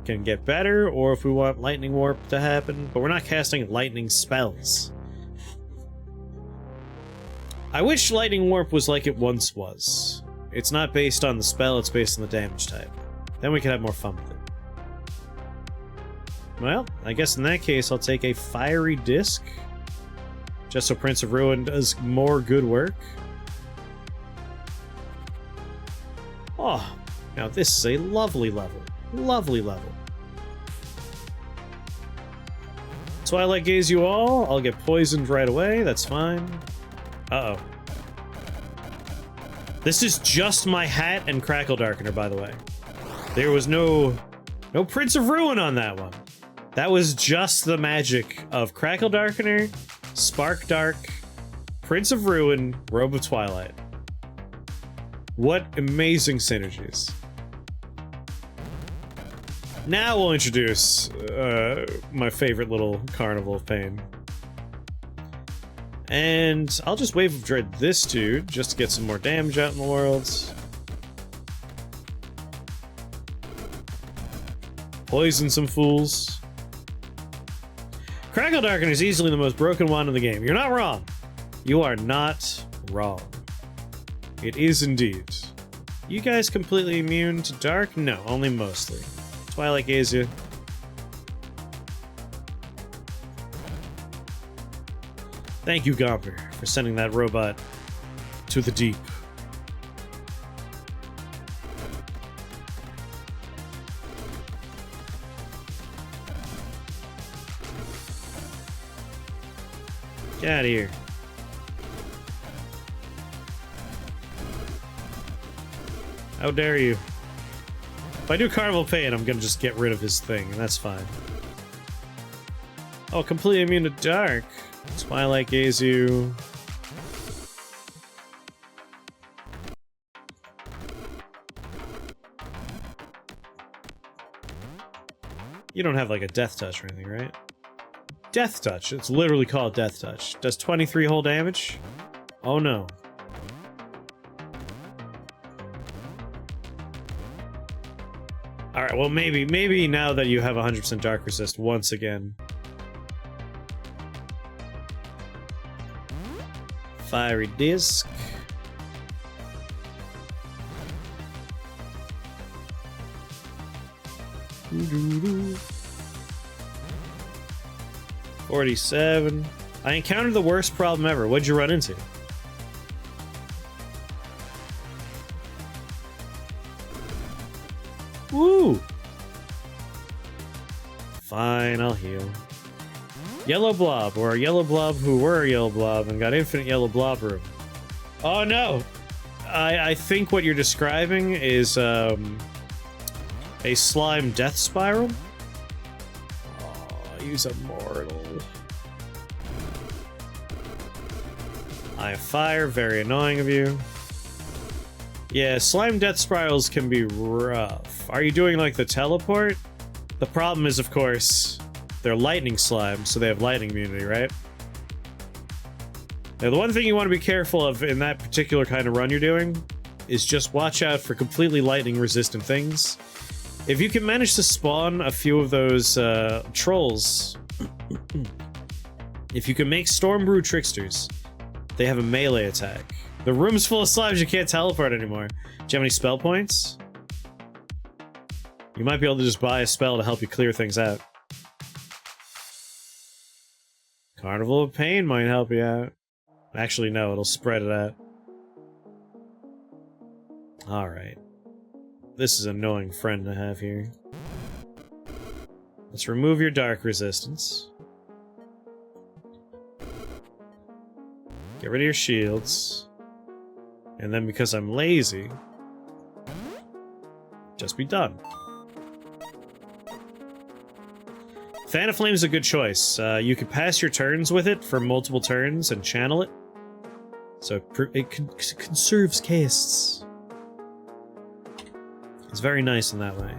can get better, or if we want Lightning Warp to happen, but we're not casting lightning spells. I wish Lightning Warp was like it once was. It's not based on the spell, it's based on the damage type. Then we could have more fun with it. Well, I guess in that case I'll take a Fiery Disc, just so Prince of Ruin does more good work. Oh, now this is a lovely level. Lovely level. Twilight gaze you all. I'll get poisoned right away. That's fine. Uh-oh. This is just my hat and Crackle darkener, by the way. There was no Prince of Ruin on that one. That was just the magic of Crackle darkener, Spark Dark, Prince of Ruin, Robe of Twilight. What amazing synergies. Now we'll introduce my favorite little Carnival of Pain. And I'll just Wave of Dread this dude, just to get some more damage out in the world. Poison some fools. Crackle Darkener is easily the most broken wand in the game. You're not wrong. You are not wrong. It is indeed. You guys completely immune to dark? No, only mostly. Twilight gaze you. Thank you, Gomper, for sending that robot to the deep. Get out of here. How dare you? If I do Carnival Pain, I'm gonna just get rid of his thing, and that's fine. Oh, completely immune to dark. Twilight gaze you. You don't have like a death touch or anything, right? Death touch. It's literally called death touch. Does 23 whole damage? Oh no. Alright, well maybe now that you have 100% dark resist once again. Fiery disc. Doo-doo-doo. 47. I encountered the worst problem ever. What'd you run into? Woo! Fine, I'll heal. Yellow blob, or a yellow blob who were a yellow blob and got infinite yellow blob room. Oh no! I think what you're describing is a slime death spiral. Oh, he's immortal. I have fire, very annoying of you. Yeah, slime death spirals can be rough. Are you doing like the teleport? The problem is, of course, they're lightning slime, so they have lightning immunity, right? Now, the one thing you want to be careful of in that particular kind of run you're doing is just watch out for completely lightning resistant things. If you can manage to spawn a few of those trolls, if you can make Storm Brew Tricksters, they have a melee attack. The room's full of slimes, you can't teleport anymore. Do you have any spell points? You might be able to just buy a spell to help you clear things out. Carnival of Pain might help you out. Actually, no, it'll spread it out. Alright. This is an annoying friend to have here. Let's remove your dark resistance. Get rid of your shields. And then because I'm lazy, just be done. Fan of Flame is a good choice. You could pass your turns with it for multiple turns and channel it. So it conserves castes. It's very nice in that way.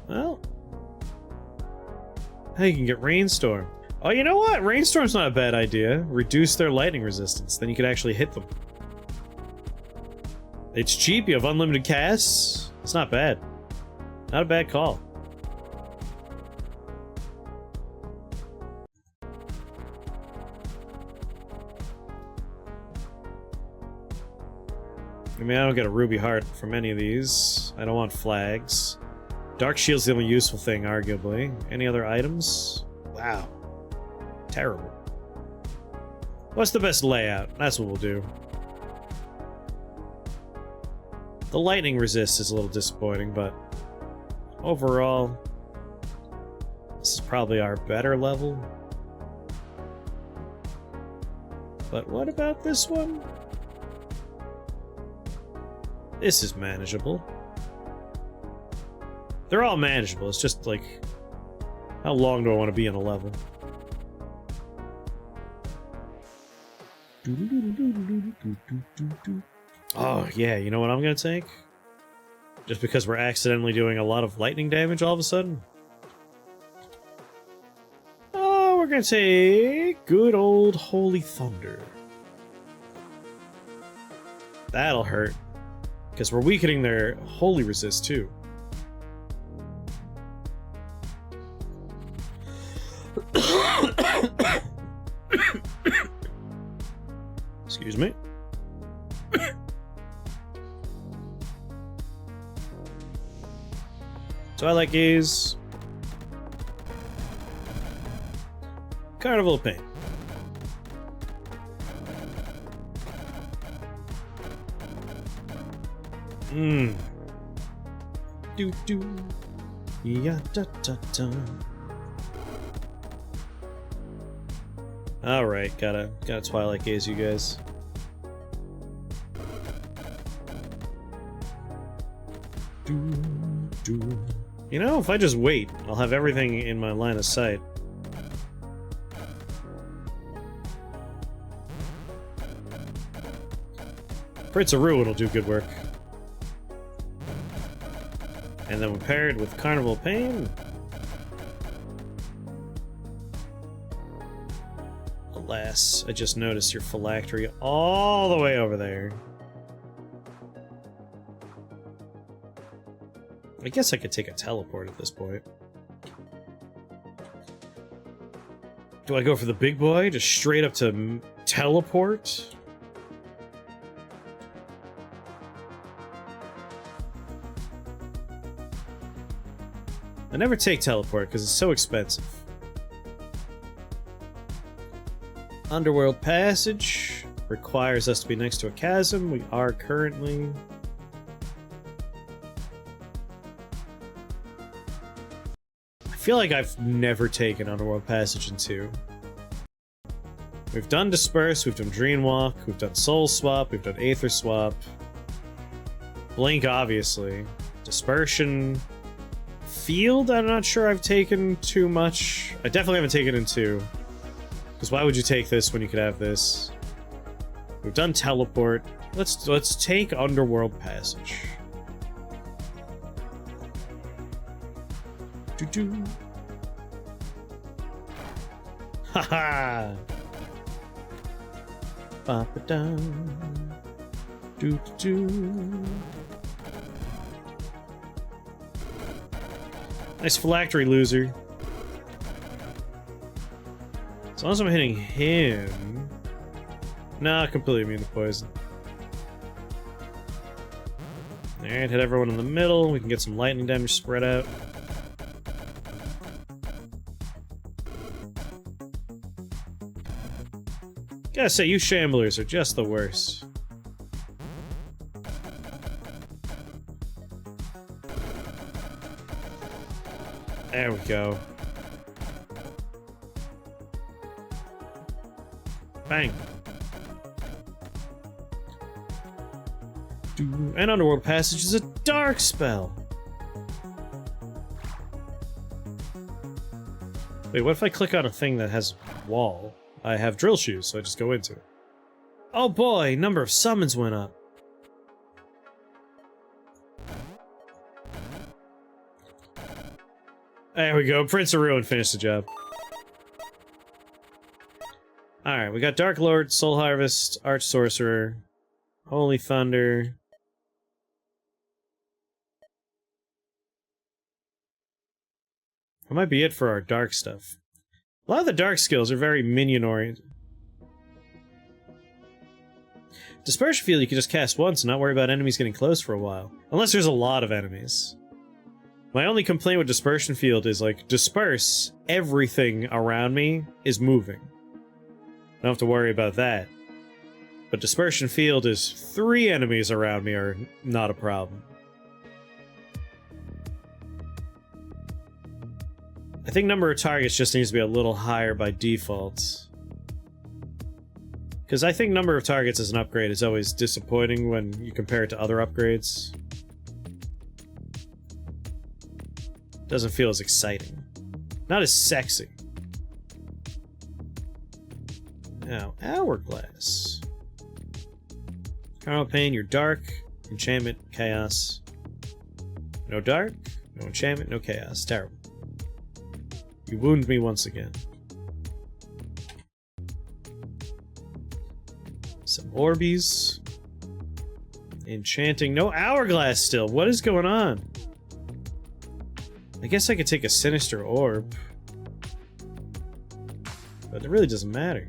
Well, hey, you can get Rainstorm. Oh, you know what? Rainstorm's not a bad idea. Reduce their lightning resistance, then you could actually hit them. It's cheap, you have unlimited casts. It's not bad. Not a bad call. I mean, I don't get a ruby heart from any of these. I don't want flags. Dark Shield's the only useful thing, arguably. Any other items? Wow. Terrible. What's the best layout? That's what we'll do. The lightning resist is a little disappointing, but overall, this is probably our better level. But what about this one? This is manageable. They're all manageable, it's just like, how long do I want to be in a level? Oh, yeah, you know what I'm gonna take? Just because we're accidentally doing a lot of lightning damage all of a sudden? Oh, we're gonna take good old Holy Thunder. That'll hurt. Because we're weakening their Holy Resist, too. Excuse me. Twilight Gaze. Carnival Pain. Do do. Ya da da da. Alright, gotta Twilight Gaze you guys. You know, if I just wait, I'll have everything in my line of sight. Prince of Ruin will do good work. And then when paired with Carnival Pain... Alas, I just noticed your phylactery all the way over there. I guess I could take a teleport at this point. Do I go for the big boy? Just straight up to teleport? I never take teleport because it's so expensive. Underworld Passage requires us to be next to a chasm. We are currently... I feel like I've never taken Underworld Passage in 2. We've done Disperse, we've done Dream Walk, we've done Soul Swap, we've done Aether Swap. Blink, obviously. Dispersion... Field, I'm not sure I've taken too much. I definitely haven't taken in 2. Because why would you take this when you could have this? We've done Teleport. Let's take Underworld Passage. Doo-doo. Haha! Ba-ba-dum. Doo-doo. Nice phylactery, loser. As long as I'm hitting him... Nah, completely immune to poison. Alright, hit everyone in the middle. We can get some lightning damage spread out. Gotta say, you shamblers are just the worst. There we go. Bang. And Underworld Passage is a dark spell. Wait, what if I click on a thing that has wall? I have drill shoes, so I just go into it. Oh boy, number of summons went up. There we go, Prince of Ruin finished the job. Alright, we got Dark Lord, Soul Harvest, Arch Sorcerer, Holy Thunder. That might be it for our dark stuff. A lot of the dark skills are very minion-oriented. Dispersion Field you can just cast once and not worry about enemies getting close for a while. Unless there's a lot of enemies. My only complaint with Dispersion Field is, like, disperse, everything around me is moving. I don't have to worry about that. But dispersion field is 3 enemies around me are not a problem. I think number of targets just needs to be a little higher by default. Because I think number of targets as an upgrade is always disappointing when you compare it to other upgrades. Doesn't feel as exciting. Not as sexy. Now, Hourglass. Carnival Pain, you're dark. Enchantment, chaos. No dark, no enchantment, no chaos. Terrible. You wound me once again. Some Orbeez. Enchanting. No Hourglass still. What is going on? I guess I could take a Sinister Orb. But it really doesn't matter.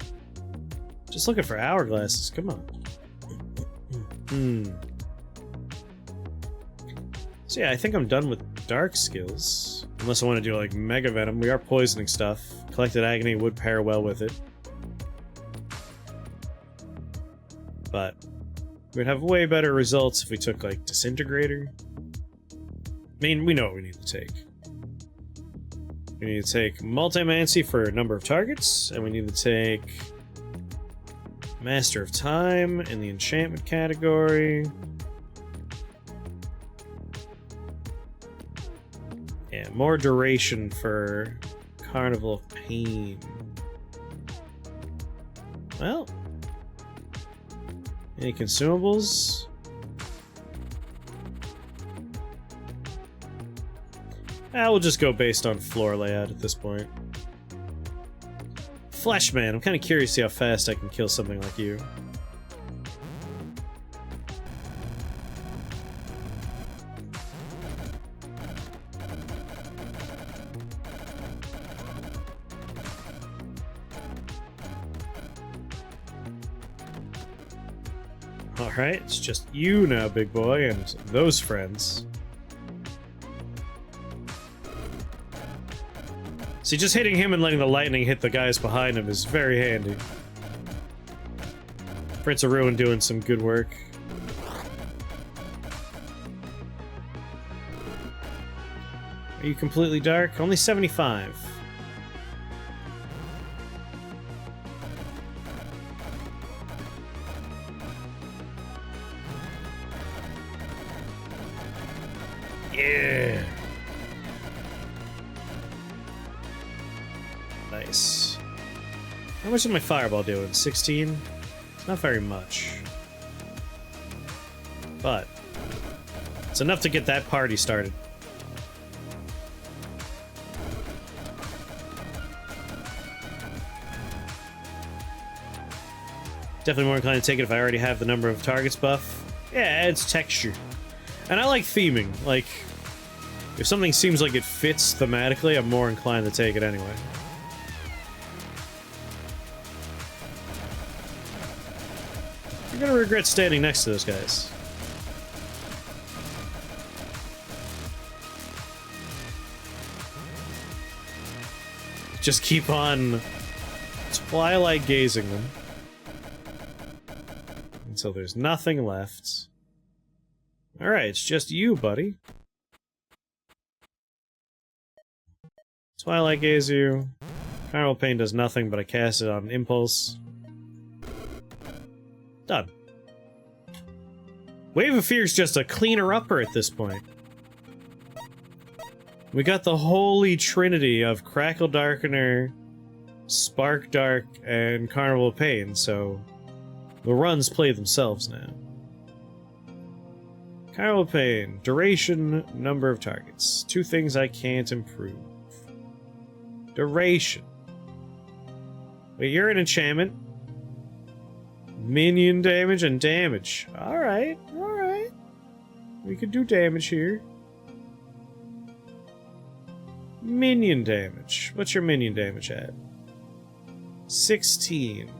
Just looking for Hourglasses. Come on. So yeah, I think I'm done with dark skills. Unless I want to do like Mega Venom. We are poisoning stuff. Collected Agony would pair well with it. But we'd have way better results if we took like Disintegrator. I mean, we know what we need to take. We need to take Multimancy for a number of targets, and we need to take Master of Time in the enchantment category. Yeah, more duration for Carnival of Pain. Well, any consumables? We'll just go based on floor layout at this point. Fleshman, I'm kind of curious to see how fast I can kill something like you. Alright, it's just you now, big boy, and those friends. See, just hitting him and letting the lightning hit the guys behind him is very handy. Prince of Ruin doing some good work. Are you completely dark? Only 75. Yeah. Nice. How much is my fireball doing? 16? It's not very much. But it's enough to get that party started. Definitely more inclined to take it if I already have the number of targets buff. Yeah, it adds texture. And I like theming. Like, if something seems like it fits thematically, I'm more inclined to take it anyway. You're gonna regret standing next to those guys. Just keep on twilight gazing them until there's nothing left. Alright, it's just you, buddy. Twilight gaze you. Carnival Pain does nothing, but I cast it on Impulse. Done. Wave of Fear is just a cleaner upper at this point. We got the holy trinity of Crackle Darkener, Spark Dark, and Carnival Pain, so the runs play themselves now. Carnival Pain, duration, number of targets. 2 things I can't improve. Duration. Wait, you're an enchantment. Minion damage and damage. Alright, alright. We could do damage here. Minion damage. What's your minion damage at? 16.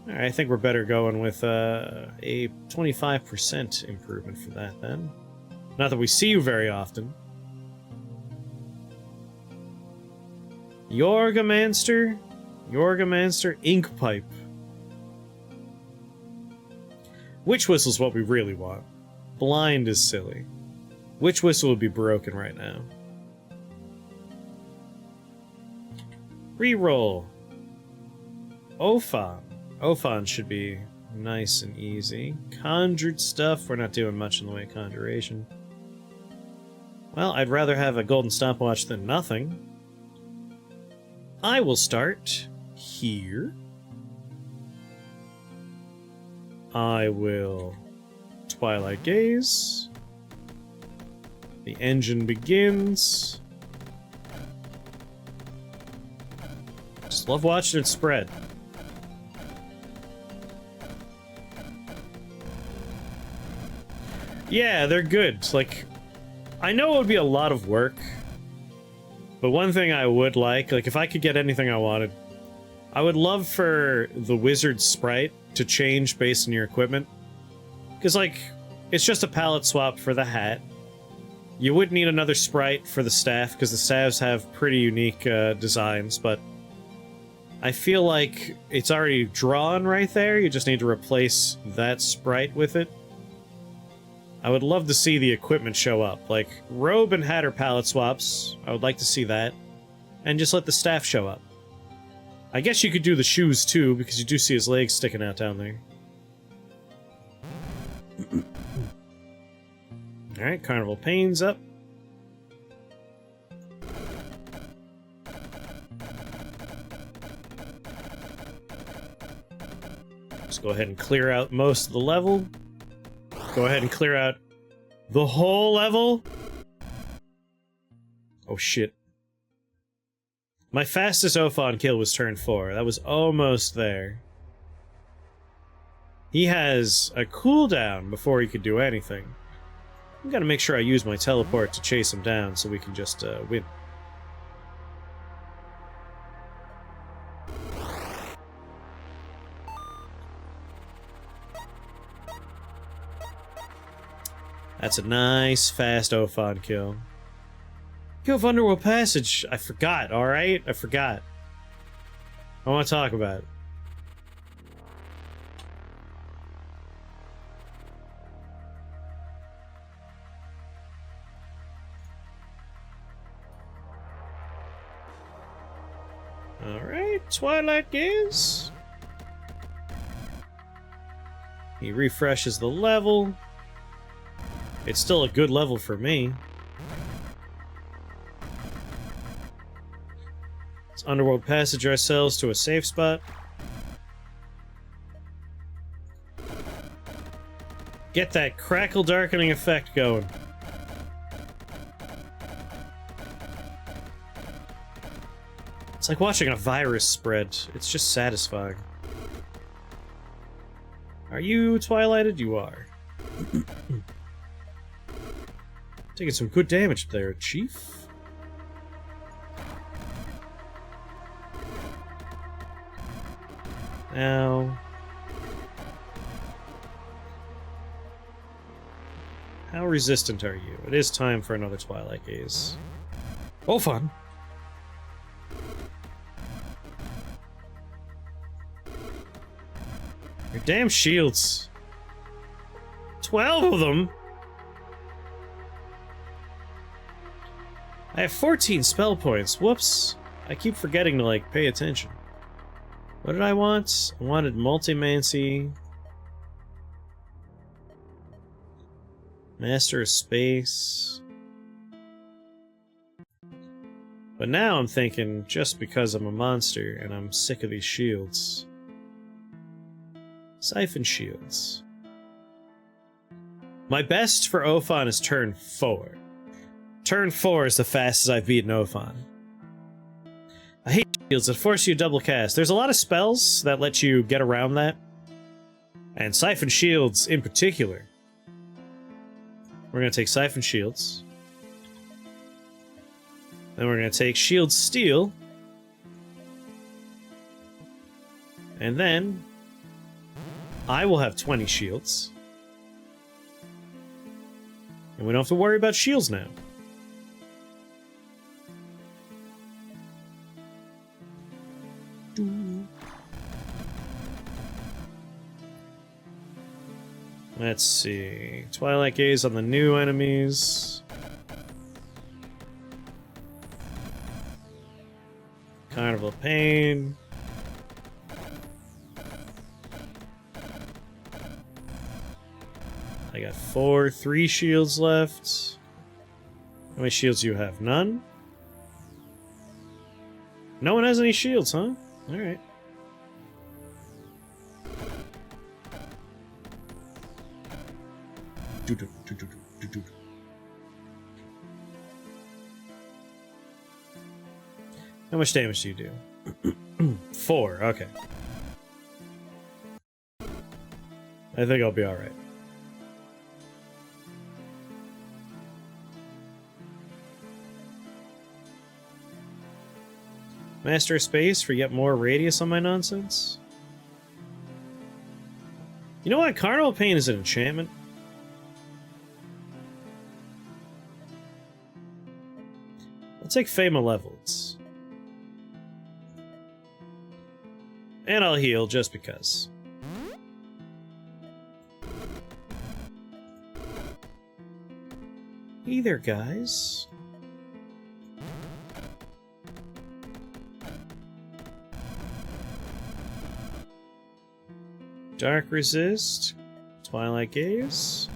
Alright, I think we're better going with a 25% improvement for that then. Not that we see you very often. Yorgamanster? Yorgamanster Ink Pipe. Witch Whistle's what we really want. Blind is silly. Witch Whistle would be broken right now. Reroll. Ophon. Ophon should be nice and easy. Conjured stuff, we're not doing much in the way of conjuration. Well, I'd rather have a golden stopwatch than nothing. I will start here. I will Twilight Gaze. The engine begins. Just love watching it spread. Yeah, they're good. Like, I know it would be a lot of work, but one thing I would like if I could get anything I wanted, I would love for the wizard sprite to change based on your equipment. Because, like, it's just a palette swap for the hat. You would need another sprite for the staff, because the staffs have pretty unique designs, but I feel like it's already drawn right there. You just need to replace that sprite with it. I would love to see the equipment show up. Like, robe and hat are palette swaps. I would like to see that. And just let the staff show up. I guess you could do the shoes, too, because you do see his legs sticking out down there. Alright, Carnival Pain's up. Just go ahead and clear out most of the level. Go ahead and clear out the whole level. Oh shit. My fastest Ophon kill was turn 4. That was almost there. He has a cooldown before he could do anything. I'm gonna make sure I use my teleport to chase him down so we can just win. That's a nice, fast Ophon kill. Kill of Underworld Passage! I forgot, alright? I forgot. I want to talk about it. Alright, Twilight Gaze. He refreshes the level. It's still a good level for me. Let's Underworld Passage ourselves to a safe spot. Get that Crackle darkening effect going. It's like watching a virus spread. It's just satisfying. Are you Twilighted? You are. Taking some good damage there, Chief. Now... how resistant are you? It is time for another Twilight Gaze. Oh, fun! Your damn shields. 12 of them? I have 14 spell points. Whoops. I keep forgetting to, like, pay attention. What did I want? I wanted Multimancy. Master of Space. But now I'm thinking, just because I'm a monster and I'm sick of these shields. Siphon Shields. My best for Ophon is turn 4. Turn 4 is the fastest I've beaten Ophon. I hate shields that force you to double cast. There's a lot of spells that let you get around that. And Siphon Shields in particular. We're going to take Siphon Shields. Then we're going to take Shield Steel. And then I will have 20 shields. And we don't have to worry about shields now. Let's see. Twilight Gaze on the new enemies. Carnival Pain. I got 3 shields left. How many shields do you have? None? No one has any shields, huh? Alright. How much damage do you do? 4, okay. I think I'll be alright. Master space for yet more radius on my nonsense? You know what? Carnival Pain is an enchantment. I'll take Fey Malevolence. And I'll heal just because. Hey there, guys. Dark Resist. Twilight Gaze.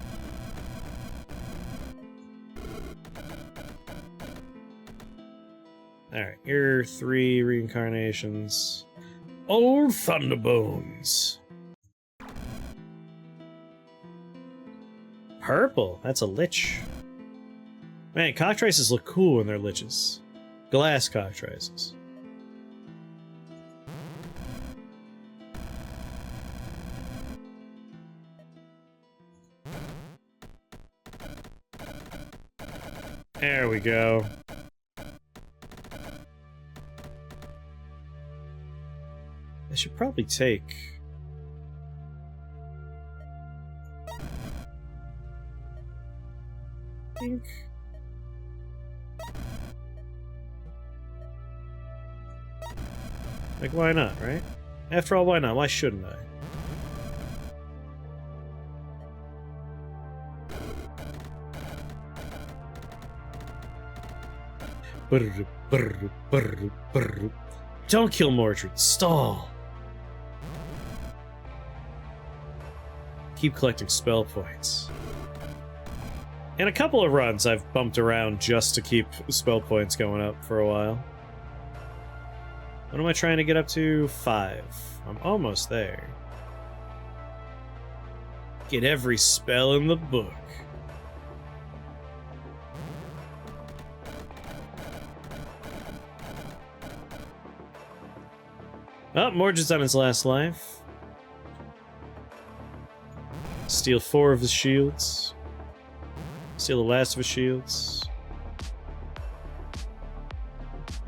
Alright, here are 3 reincarnations. Old Thunderbones. Purple. That's a lich. Man, cockatrices look cool when they're liches. Glass cockatrices. There we go. I should probably take... I think... Like, why not, right? After all, why not? Why shouldn't I? Don't kill Mordred. Stall. Keep collecting spell points. In a couple of runs, I've bumped around just to keep spell points going up for a while. What am I trying to get up to? 5. I'm almost there. Get every spell in the book. Oh, Mordred's on his last life. Steal 4 of his shields. Steal the last of his shields.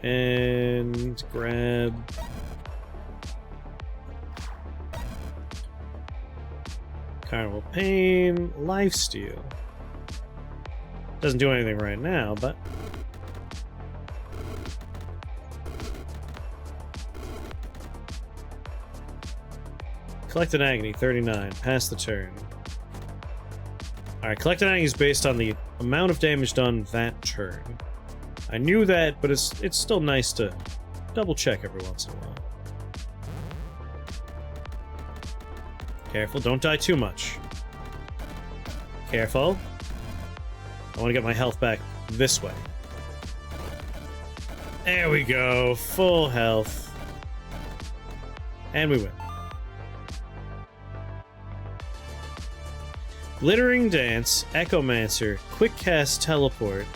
And grab... Carnival Pain, Lifesteal. Doesn't do anything right now, but... Collected Agony, 39. Pass the turn. Alright, Collected Agony is based on the amount of damage done that turn. I knew that, but it's still nice to double check every once in a while. Careful, don't die too much. Careful. I want to get my health back this way. There we go, full health. And we win. Glittering Dance, Echomancer, Quick Cast Teleport.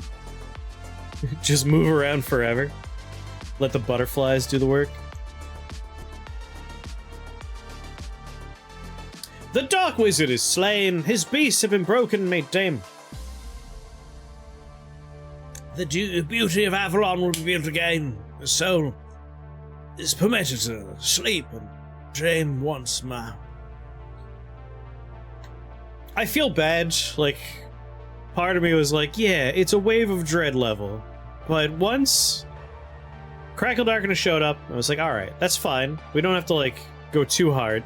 Just move around forever. Let the butterflies do the work. The Dark Wizard is slain. His beasts have been broken and made tame. The beauty of Avalon will be built again. The soul is permitted to sleep and dream once more. I feel bad, like, part of me was like, yeah, it's a Wave of Dread level. But once Crackle Darkener showed up, I was like, alright, that's fine. We don't have to, like, go too hard.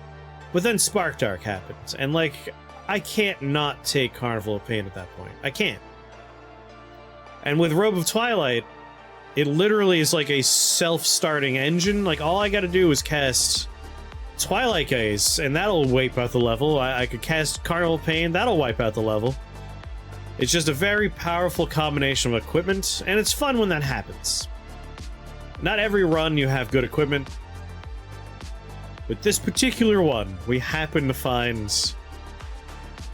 But then Spark Dark happens, and, like, I can't not take Carnival of Pain at that point. I can't. And with Robe of Twilight, it literally is like a self-starting engine. Like, all I gotta do is cast Twilight Gaze, and that'll wipe out the level. I could cast Carnival of Pain, that'll wipe out the level. It's just a very powerful combination of equipment, and it's fun when that happens. Not every run you have good equipment. But this particular one, we happen to find...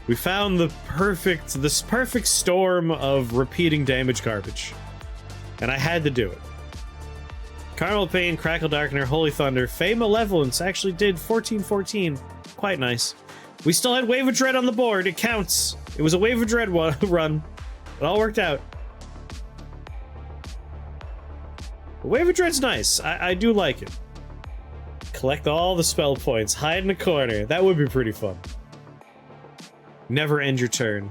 We found this perfect storm of repeating damage garbage. And I had to do it. Carnival of Pain, Crackle, Darkener, Holy Thunder, Fey Malevolence actually did 14-14. Quite nice. We still had Wave of Dread on the board. It counts. It was a Wave of Dread run. It all worked out. The Wave of Dread's nice. I do like it. Collect all the spell points. Hide in a corner. That would be pretty fun. Never end your turn.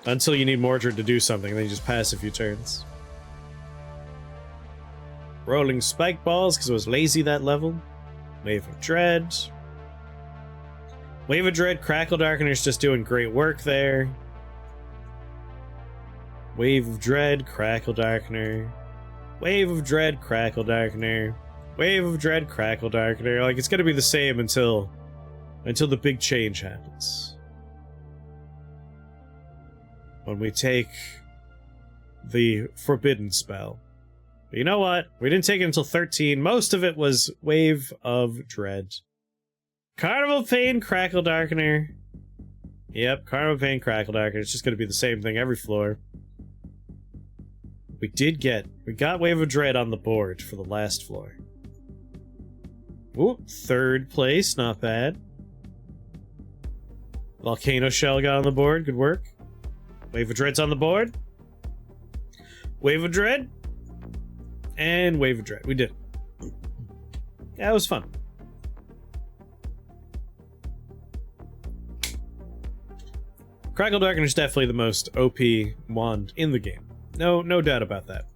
Until you need Mordred to do something, and then you just pass a few turns. Rolling Spike Balls, because I was lazy that level. Wave of Dread. Wave of Dread, Crackle Darkener's just doing great work there. Wave of Dread, Crackle Darkener. Wave of Dread, Crackle Darkener. Wave of Dread, Crackle Darkener. Like, it's gonna be the same until the big change happens. When we take the Forbidden spell. But you know what? We didn't take it until 13. Most of it was Wave of Dread. Carnival of Pain, Crackle Darkener. Yep, Carnival of Pain, Crackle Darkener. It's just gonna be the same thing every floor. We got Wave of Dread on the board for the last floor. Whoop, third place, not bad. Volcano Shell got on the board, good work. Wave of Dread's on the board. Wave of Dread. And Wave of Dread. We did it. Yeah, it was fun. Crackle Darkener is definitely the most OP wand in the game. No doubt about that.